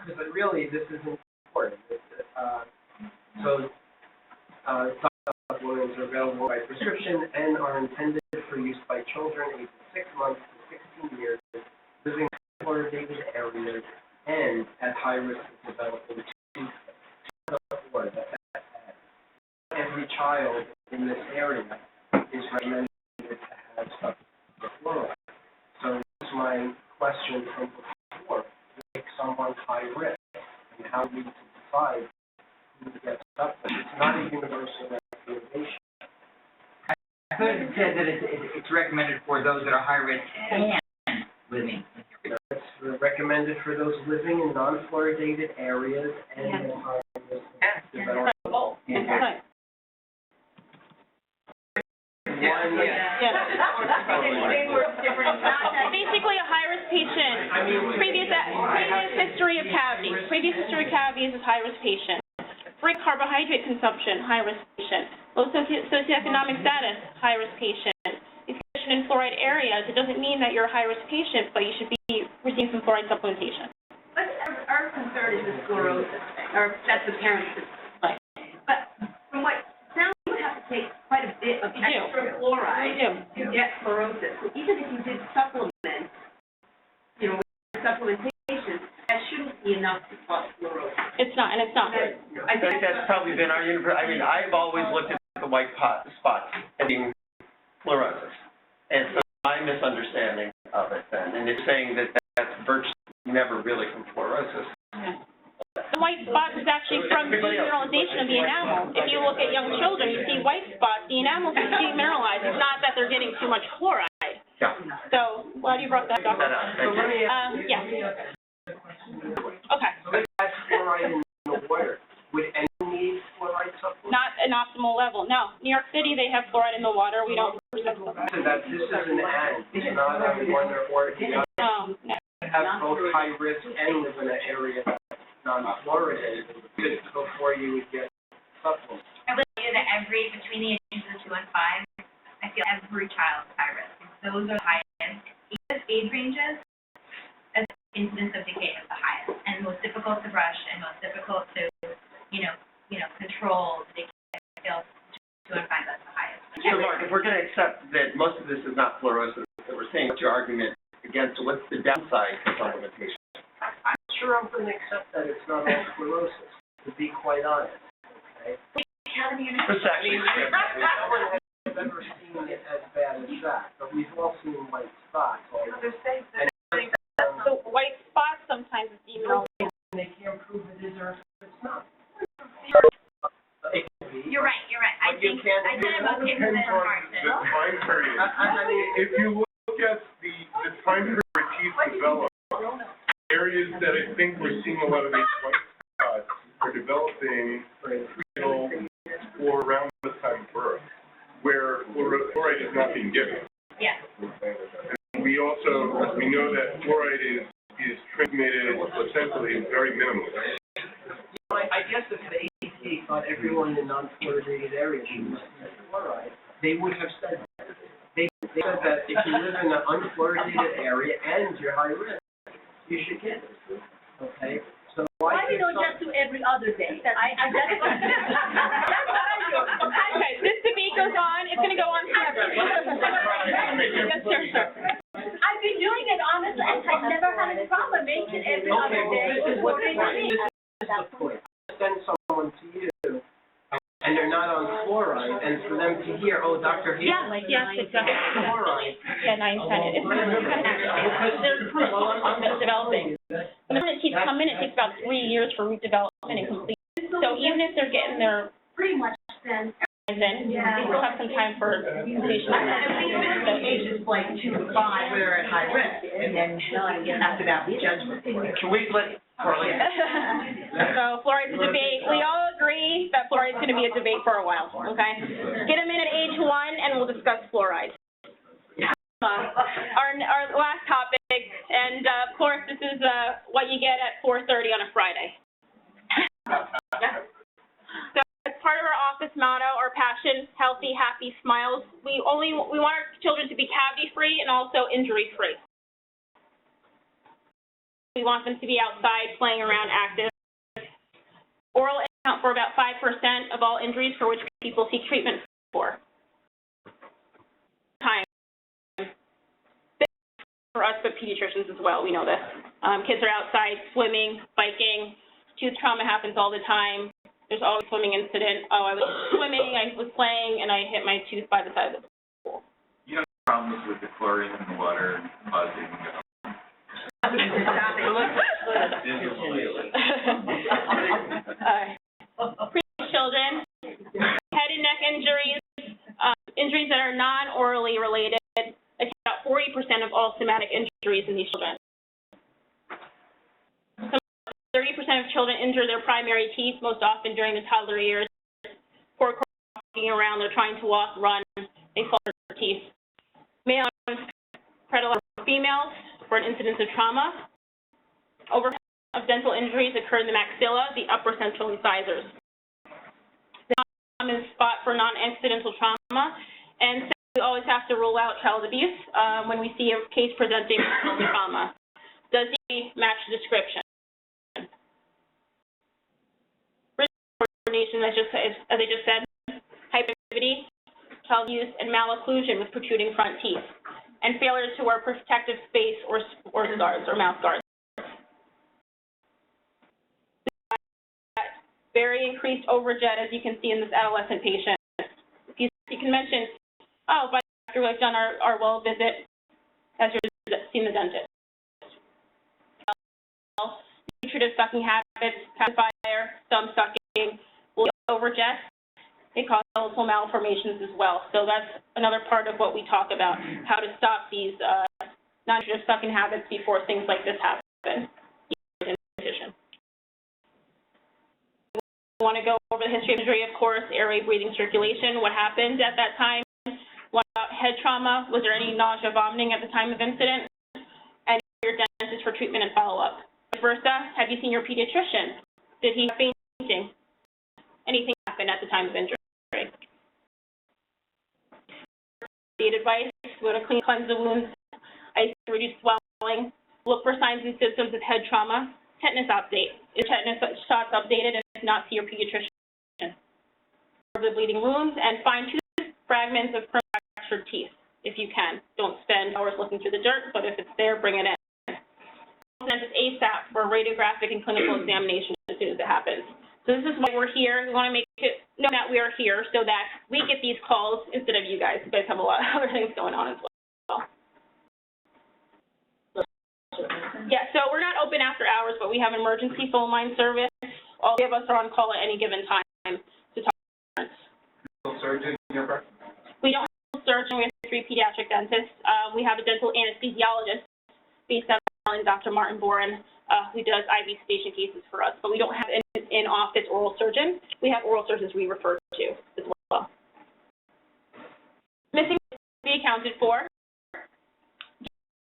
Because really, this is important. Supplements are available by prescription and are intended for use by children ages 6 months to 16 years living in fluoridated areas and at high risk of developing tooth decay. Every child in this area is recommended to have substance fluoride. So this is my question from before. Make someone high risk, and how we can decide who gets substance. It's not a universal recommendation. I thought it said that it's recommended for those that are high risk and living. It's recommended for those living in non-fluoridated areas and at high risk of developing. Right. Basically, a high-risk patient, previous history of cavities. Previous history of cavities is high-risk patient. Break carbohydrate consumption, high-risk patient. Low socioeconomic status, high-risk patient. Condition in fluoride areas, it doesn't mean that you're a high-risk patient, but you should be receiving some fluoride supplementation. our concern is the fluorosis thing, or that's the parents' concern. Right. But from what sounds, you would have to take quite a bit of extra fluoride to get fluorosis. So even if you did supplements, you know, with supplementation, that shouldn't be enough to cause fluorosis. It's not, and it's not. I think that's probably been our I've always looked at the white spots as being fluorosis. And so my misunderstanding of it then, and it's saying that that's virtually never really from fluorosis. Yeah. The white spots is actually from demineralization of the enamel. If you look at young children, you see white spots, the enamel is demineralized. It's not that they're getting too much fluoride. Yeah. So, glad you brought that up. So let me ask you. Yeah. Okay. So if that's fluoride in the water, would anyone need fluoride supplements? Not an optimal level, no. New York City, they have fluoride in the water. We don't. So that this is an ad, it's not on one or the other. No, no. Have both high risk and live in an area that's non-fluoridated before you would get supplements. I would say that between the ages of 2 and 5, I feel every child is high risk. Those are the highest. These age ranges, as incidence of decay is the highest, and most difficult to brush and most difficult to, control the decay. I feel 2 and 5, that's the highest. So Mark, if we're going to accept that most of this is not fluorosis that we're seeing, what's your argument against, what's the downside to supplementation? I'm sure I'm going to accept that it's not all fluorosis, to be quite honest, okay? Exactly. No one has ever seen it as bad as that, but we've all seen white spots. So white spots sometimes is demineralization. They can't prove it is or it's not. It could be. You're right. I But you think, can't I do kind that. of okay with Depends it on hard the to. time period. I mean, If you look at the time period where teeth develop, areas that I think we're seeing a lot of these white spots are developing prenatal or around the time of birth, where fluoride is not being given. Yeah. And we know that fluoride is transmitted placentally very minimally. I guess if the APA thought everyone in non-fluoridated areas should receive fluoride, they would have said that. They said that if you live in an unfluoridated area and you're high risk, you should get it. Okay? So why do you don't just do every other day? That's what I do. Okay, this debate goes on. It's going to go on forever. Yes, sir. I've been doing it honestly, and I've never had a problem making every other day. This is what they do. This is the point. Send someone to you, and they're not on fluoride, and for them to hear, oh, Dr. Hayes, Yes, exactly. fluoride. Yeah, 910. There's proof that's developing. When the teeth come in, it takes about 3 years for root development and complete. So even if they're getting their Pretty much then. in, they still have some time for completion. Ages like 2 to 5, where they're at high risk, and then after that, judgment. Can we let Carly? So fluoride is a debate. We all agree that fluoride is going to be a debate for a while, okay? Get them in at age 1 and we'll discuss fluoride. Our last topic, and of course this is what you get at 4:30 on a Friday. So as part of our office motto, our passion, healthy, happy smiles, we want our children to be cavity-free and also injury-free. We want them to be outside, playing around, active. Oral account for about 5% of all injuries for which people seek treatment for. Time. For us, but pediatricians as well, we know this. Kids are outside swimming, biking, tooth trauma happens all the time. There's always a swimming incident. Oh, I was swimming, I was playing, and I hit my tooth by the side of the pool. You have problems with the chlorine in the water causing Children, head and neck injuries, injuries that are non-orally related, account for about 40% of all somatic injuries in these children. 30% of children injure their primary teeth, most often during the toddler years. Poor walking around, they're trying to walk, run, they fall on their teeth. Male predator females for an incidence of trauma. Over of dental injuries occur in the maxilla, the upper central incisors. The common spot for non-accidental trauma, and so we always have to rule out child abuse when we see a case presenting with trauma. Does he match the description? malformation, as I just said, hyperactivity, child use, and malocclusion with protruding front teeth, and failure to wear protective space or guards or mouth guards. Very increased overjet, as you can see in this adolescent patient. You can mention, oh, but after we've done our well visit, has your seen the dentist? Nutritive sucking habits, pacifier, thumb sucking, overjet. They cause skeletal malformations as well. So that's another part of what we talk about, how to stop these non-nutritive sucking habits before things like this happen. We want to go over the history of injury, of course, airway, breathing, circulation, what happened at that time, what about head trauma, was there any nausea, vomiting at the time of incident, and your dentist for treatment and follow-up. Vice versa, have you seen your pediatrician? Did he have fainting? Anything happen at the time of injury? The advice, go to cleanse the wounds, ice to reduce swelling, look for signs and symptoms of head trauma, tetanus update. Is tetanus shots updated? If not, see your pediatrician. Of the bleeding wounds, and find tooth fragments of fractured teeth, if you can. Don't spend hours looking through the dirt, but if it's there, bring it in. Send it ASAP for radiographic and clinical examination as soon as it happens. So this is why we're here. We want to make it know that we are here so that we get these calls instead of you guys. You guys have a lot of other things going on as well. Yeah, so we're not open after hours, but we have emergency phone line service. All three of us are on call at any given time to talk to parents. Surgeon in your practice? We don't have a surgeon. We have 3 pediatric dentists. We have a dental anesthesiologist based out of Dr. Martin Boren, who does IV sedation cases for us, but we don't have an in-office oral surgeon. We have oral surgeons we refer to as well. Missing to be accounted for.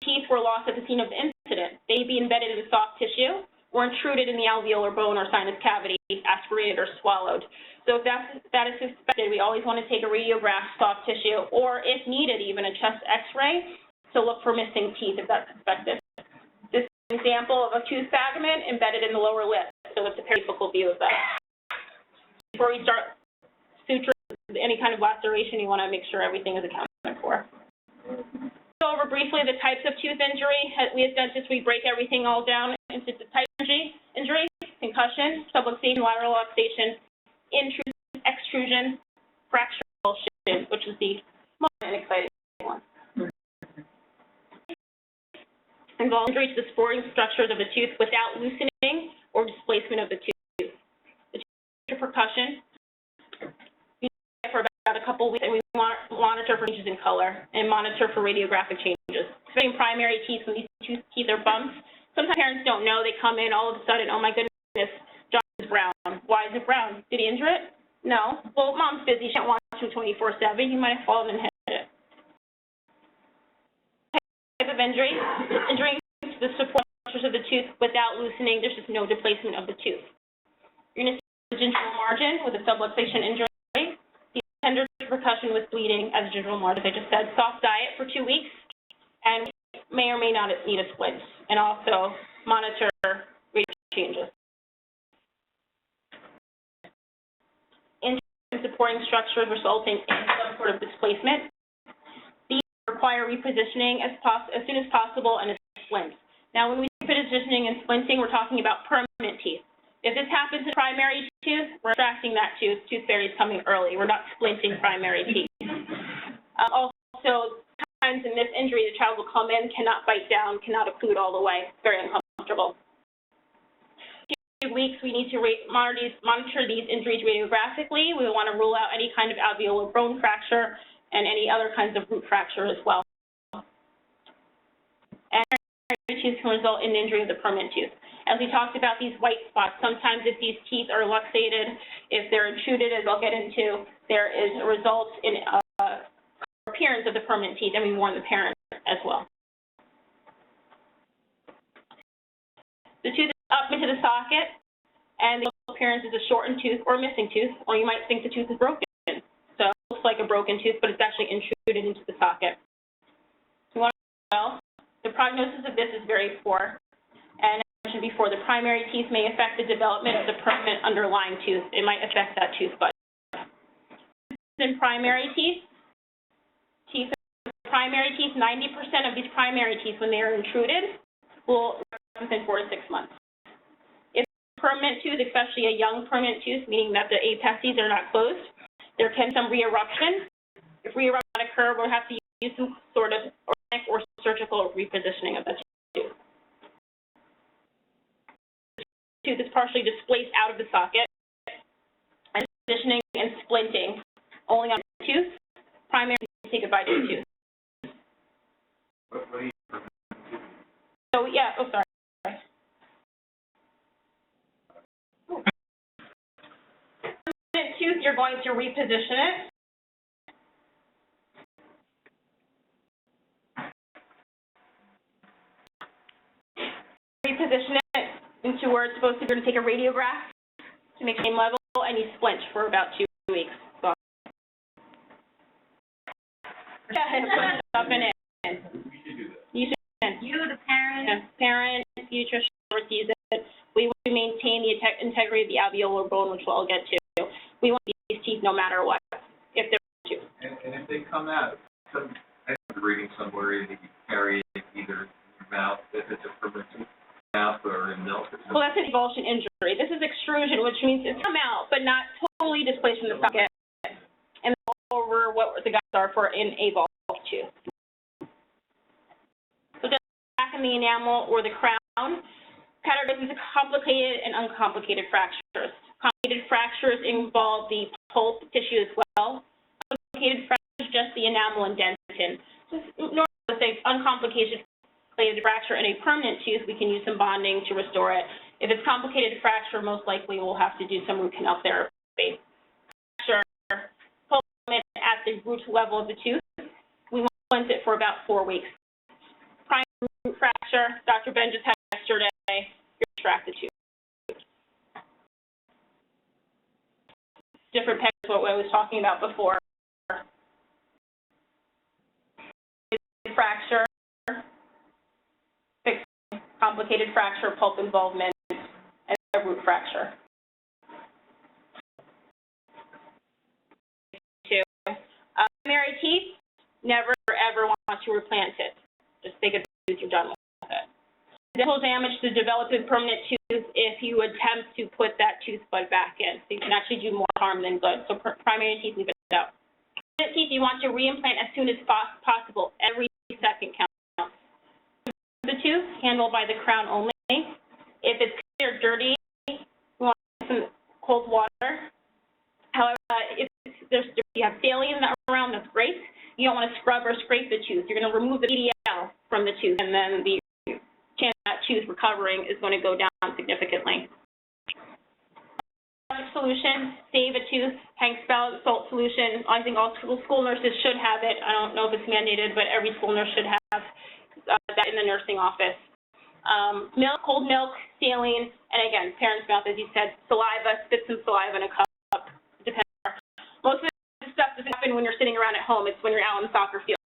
Teeth were lost at the scene of the incident. They may be embedded in the soft tissue or intruded in the alveolar bone or sinus cavity, aspirated or swallowed. So if that is suspected, we always want to take a radiograph, soft tissue, or if needed, even a chest x-ray to look for missing teeth if that's suspected. This is an example of a tooth fragment embedded in the lower lip, so it's a perifocal view of that. Before we start suturing any kind of laceration, you want to make sure everything is accounted for. Go over briefly the types of tooth injury. We as dentists, we break everything all down into the type of injury, concussion, subluxation, lateral luxation, intrusion, extrusion, fracture, avulsion, which is the most exciting one. Involves injury to the supporting structures of the tooth without loosening or displacement of the tooth. The tooth percussion, we do that for about a couple of weeks, and we monitor for changes in color and monitor for radiographic changes. Especially in primary teeth, when these teeth are bumps, sometimes parents don't know. They come in all of a sudden, oh my goodness, John is brown. Why is it brown? Did he injure it? No. Well, mom's busy. She can't watch him 24/7. He might have fallen and hit it. Type of injury to the support structures of the tooth without loosening. There's just no displacement of the tooth. You're going to see the gingival margin with a subluxation injury. Tender percussion with bleeding as a gingival margin, as I just said. Soft diet for 2 weeks, and may or may not need a splint, and also monitor rate changes. Injury supporting structures resulting in some sort of displacement. These require repositioning as soon as possible and a splint. Now, when we do repositioning and splinting, we're talking about permanent teeth. If this happens in primary tooth, we're extracting that tooth. Tooth fairy is coming early. We're not splinting primary teeth. Also, sometimes in this injury, the child will come in, cannot bite down, cannot occlude all the way. It's very uncomfortable. 2 weeks, we need to monitor these injuries radiographically. We want to rule out any kind of alveolar bone fracture and any other kinds of root fracture as well. And tooth can result in injury of the permanent tooth. As we talked about these white spots, sometimes if these teeth are luxated, if they're intruded, as I'll get into, there is a result in appearance of the permanent teeth, and we warn the parent as well. The tooth is up into the socket, and the appearance is a shortened tooth or missing tooth, or you might think the tooth is broken. So it looks like a broken tooth, but it's actually intruded into the socket. The prognosis of this is very poor. And as I mentioned before, the primary teeth may affect the development of the permanent underlying tooth. It might affect that tooth bud. In primary teeth, 90% of these primary teeth, when they are intruded, will within 4 to 6 months. If permanent tooth, especially a young permanent tooth, meaning that the apices are not closed, there can be some re-eruption. If re-eruption occur, we'll have to use some sort of organic or surgical repositioning of the tooth. The tooth is partially displaced out of the socket, and positioning and splinting only on the tooth. Primary teeth say goodbye to the tooth. What do you? So yeah, oh sorry. Permanent tooth, you're going to reposition it. Reposition it into where it's supposed to be. You're going to take a radiograph to make same level, and you splint for about 2 weeks. So, yeah, put stuff in it. You should. You, the parent. Parent, pediatrician, oversees it. We want to maintain the integrity of the alveolar bone, which we'll get to. We want these teeth no matter what, if they're tooth. And if they come out, I was reading somewhere that you carry it either in your mouth, if it's a permanent mouth, or in milk. Well, that's an avulsion injury. This is extrusion, which means it's come out, but not totally displaced from the socket, and over what the guides are for an avulsed tooth. So just back in the enamel or the crown, categorizes complicated and uncomplicated fractures. Complicated fractures involve the pulp tissue as well. Uncomplicated fractures, just the enamel and dentin. Just normally, say uncomplicated fracture in a permanent tooth, we can use some bonding to restore it. If it's complicated fracture, most likely we'll have to do some root canal therapy. Fracture, pulp at the root level of the tooth, we want to cleanse it for about 4 weeks. Primary root fracture, Dr. Ben just had yesterday, you extract the tooth. Different pegs, what I was talking about before. Fracture, fixed complicated fracture, pulp involvement, and a root fracture. Primary teeth, never ever want to replant it. Just take a tooth, you're done with it. Dental damage to develop a permanent tooth if you attempt to put that tooth bud back in. So you can actually do more harm than good. So primary teeth, leave it out. Permanent teeth, you want to reimplant as soon as possible. Every second counts. The tooth, handled by the crown only. If it's clear dirty, we want some cold water. However, if you have saline around, that's great. You don't want to scrub or scrape the tooth. You're going to remove the PDL from the tooth, and then the chance of that tooth recovering is going to go down significantly. Solution, save a tooth, Hank Spell salt solution. I think all school nurses should have it. I don't know if it's mandated, but every school nurse should have that in the nursing office. Milk, cold milk, saline, and again, parent's mouth, as you said, saliva, spit some saliva in a cup. Depends. Most of the stuff doesn't happen when you're sitting around at home. It's when you're out in the soccer field.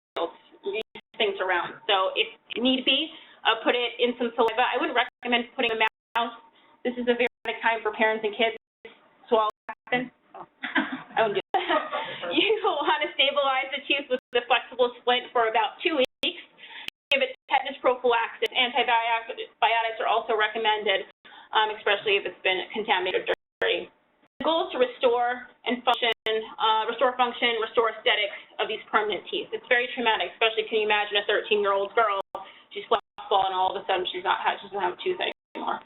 You use things around. So if need be, put it in some saliva. I wouldn't recommend putting it in the mouth. This is a very bad time for parents and kids. Swallow happen. I wouldn't do that. You want to stabilize the tooth with the flexible splint for about 2 weeks. Give it tetanus prophylaxis. Antibiotics are also recommended, especially if it's been contaminated or dirty. The goal is to restore and function, restore aesthetics of these permanent teeth. It's very traumatic, especially can you imagine a 13-year-old girl, she's playing softball and all of a sudden she doesn't have a tooth anymore.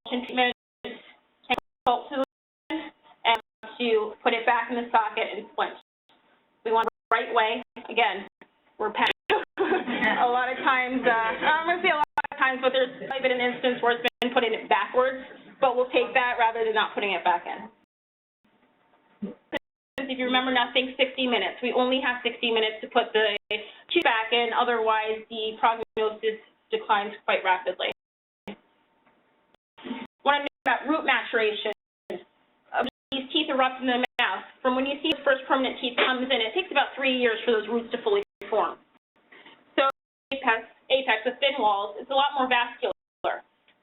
Treatment, salt solution, and to put it back in the socket and splint. We want it the right way. Again, we're a lot of times, I'm going to say a lot of times, but there's probably been an instance where it's been putting it backwards, but we'll take that rather than not putting it back in. If you remember now, think 60 minutes. We only have 60 minutes to put the tooth back in, otherwise the prognosis declines quite rapidly. What I'm talking about, root maturation. These teeth erupt in the mouth. From when you see the first permanent teeth comes in, it takes about 3 years for those roots to fully form. So apex with thin walls, it's a lot more vascular.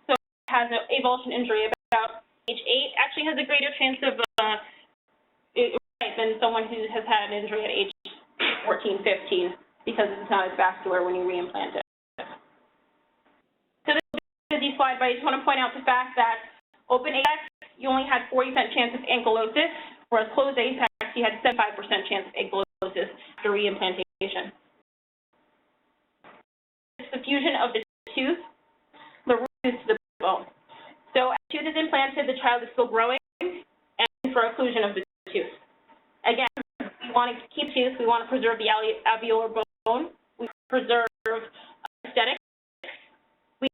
So it has an avulsion injury about age 8, actually has a greater chance of than someone who has had an injury at age 14, 15, because it's not as vascular when you reimplant it. So this is a busy slide, but I just want to point out the fact that open apex, you only had 40% chance of ankylosis, whereas closed apex, you had 75% chance of ankylosis after reimplantation. It's the fusion of the tooth, the root to the bone. So as the tooth is implanted, the child is still growing, and for occlusion of the tooth. Again, we want to keep tooth, we want to preserve the alveolar bone, we preserve aesthetics. We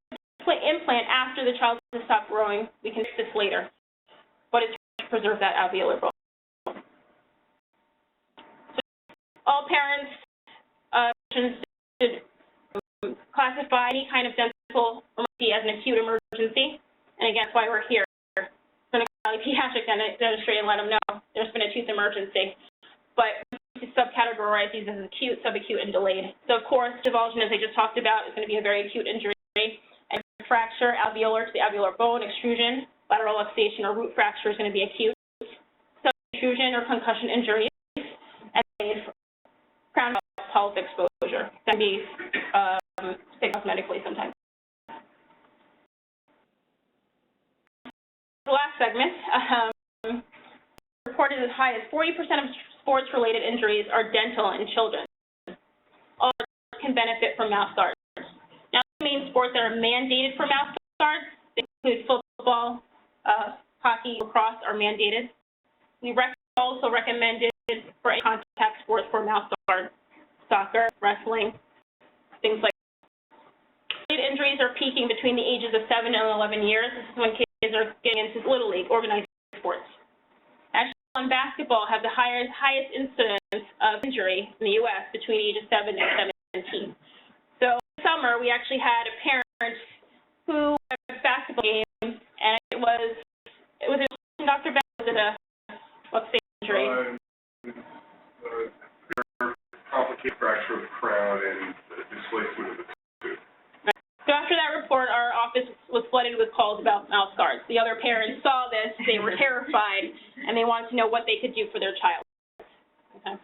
implant after the child has stopped growing, we can fix this later, but it's to preserve that alveolar bone. So all parents should classify any kind of dental emergency as an acute emergency, and again, that's why we're here. Pediatric dentistry and let them know there's been a tooth emergency. But we subcategorize these as acute, subacute, and delayed. So of course, avulsion, as I just talked about, is going to be a very acute injury. And fracture, alveolar to the alveolar bone, extrusion, lateral luxation, or root fracture is going to be acute. Subluxation or concussion injuries, and crown polyp exposure can be picked up medically sometimes. The last segment, reported as high as 40% of sports-related injuries are dental in children. All can benefit from mouth guards. Now, the main sports that are mandated for mouth guards include football, hockey, lacrosse are mandated. We also recommended for any contact sports for mouth guards, soccer, wrestling, things like that. Injuries are peaking between the ages of 7 and 11 years. This is when kids are getting into Little League, organized sports. Actually, on basketball, have the highest incidence of injury in the U.S. between ages 7 and 17. So this summer, we actually had a parent who had a basketball game, and it was Dr. Bell, was it a luxation injury? Complicated fracture of the crown and displacement of the tooth. So after that report, our office was flooded with calls about mouth guards. The other parents saw this, they were terrified, and they wanted to know what they could do for their child. Okay.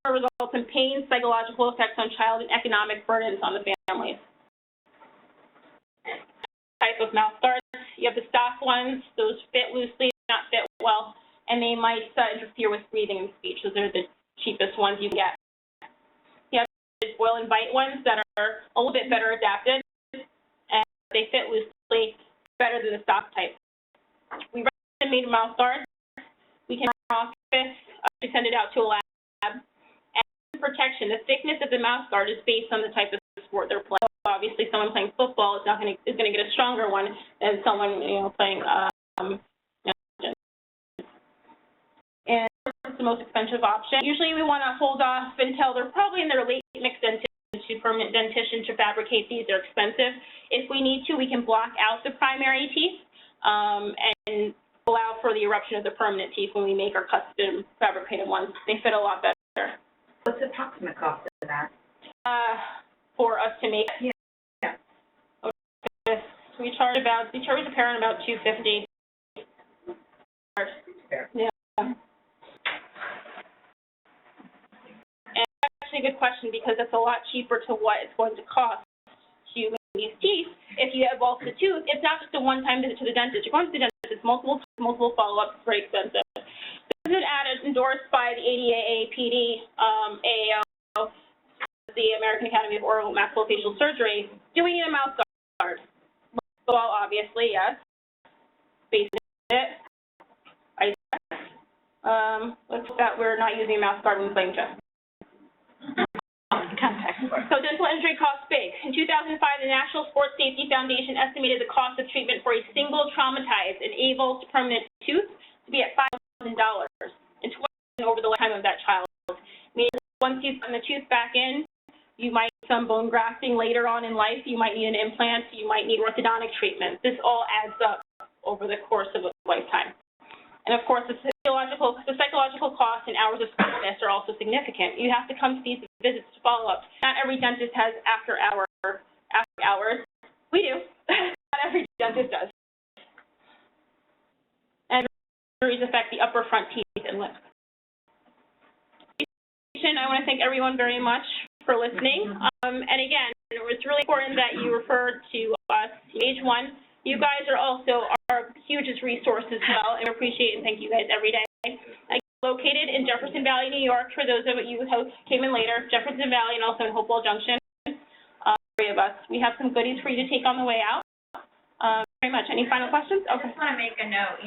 Results in pain, psychological effects on child, and economic burdens on the families. Type of mouth guards, you have the stock ones, those fit loosely, not fit well, and they might interfere with breathing and speech. Those are the cheapest ones you get. You have the boil and bite ones that are a little bit better adapted. They fit loosely, better than the stock type. We recommend mouth guards. We can in our office send it out to a lab. And protection, the thickness of the mouth guard is based on the type of sport they're playing. So obviously, someone playing football is going to get a stronger one than someone playing. And it's the most expensive option. Usually, we want to hold off until they're probably in their late mixed dentition to permanent dentition to fabricate these. They're expensive. If we need to, we can block out the primary teeth and allow for the eruption of the permanent teeth when we make our custom fabricated ones. They fit a lot better. What's the approximate cost of that? For us to make. Yeah. Okay. We charge a parent about $250. Yeah. A good question, because it's a lot cheaper to what it's going to cost to make these teeth. If you have avulsed the tooth, it's not just a one-time visit to the dentist. You're going to the dentist, it's multiple follow-ups, it's very expensive. This is endorsed by the ADA, PD, AAO, the American Academy of Oral and Maxillofacial Surgery. Do we need a mouth guard? Well, obviously, yes. Based on it, let's put that we're not using a mouth guard when playing chess. So dental injury costs big. In 2005, the National Sports Safety Foundation estimated the cost of treatment for a single traumatized and avulsed permanent tooth to be at $5,000 and $20,000 over the lifetime of that child. Meaning once you've gotten the tooth back in, you might need some bone grafting later on in life, you might need an implant, you might need orthodontic treatment. This all adds up over the course of a lifetime. And of course, the psychological costs and hours of sickness are also significant. You have to come to these visits to follow up. Not every dentist has after-hour after hours. We do. Not every dentist does. And injuries affect the upper front teeth and lips. I want to thank everyone very much for listening. And again, it's really important that you refer to us, Age 1. You guys are also our hugest resource as well, and we appreciate and thank you guys every day. Located in Jefferson Valley, New York, for those of you who came in later, Jefferson Valley and also in Hopewell Junction. Three of us. We have some goodies for you to take on the way out. Very much. Any final questions? I Okay. just want to make a note,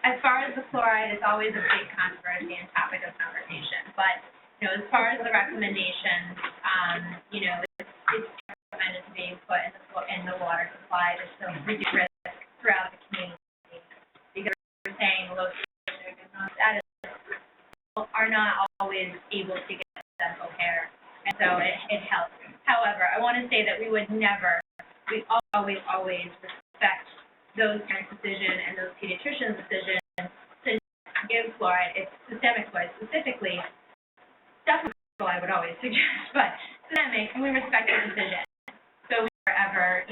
as far as the fluoride, it's always a big controversy and topic of conversation. But, as far as the recommendations, it's recommended to be put in the water supply just to reduce risk throughout the community. Because we're saying low status are not always able to get dental care, and so it helps. However, I want to say that we always respect those parents' decision and those pediatricians' decision to give fluoride. It's systemic fluoride specifically. Definitely, I would always suggest, but systemic, and we respect their decision. So if we're ever,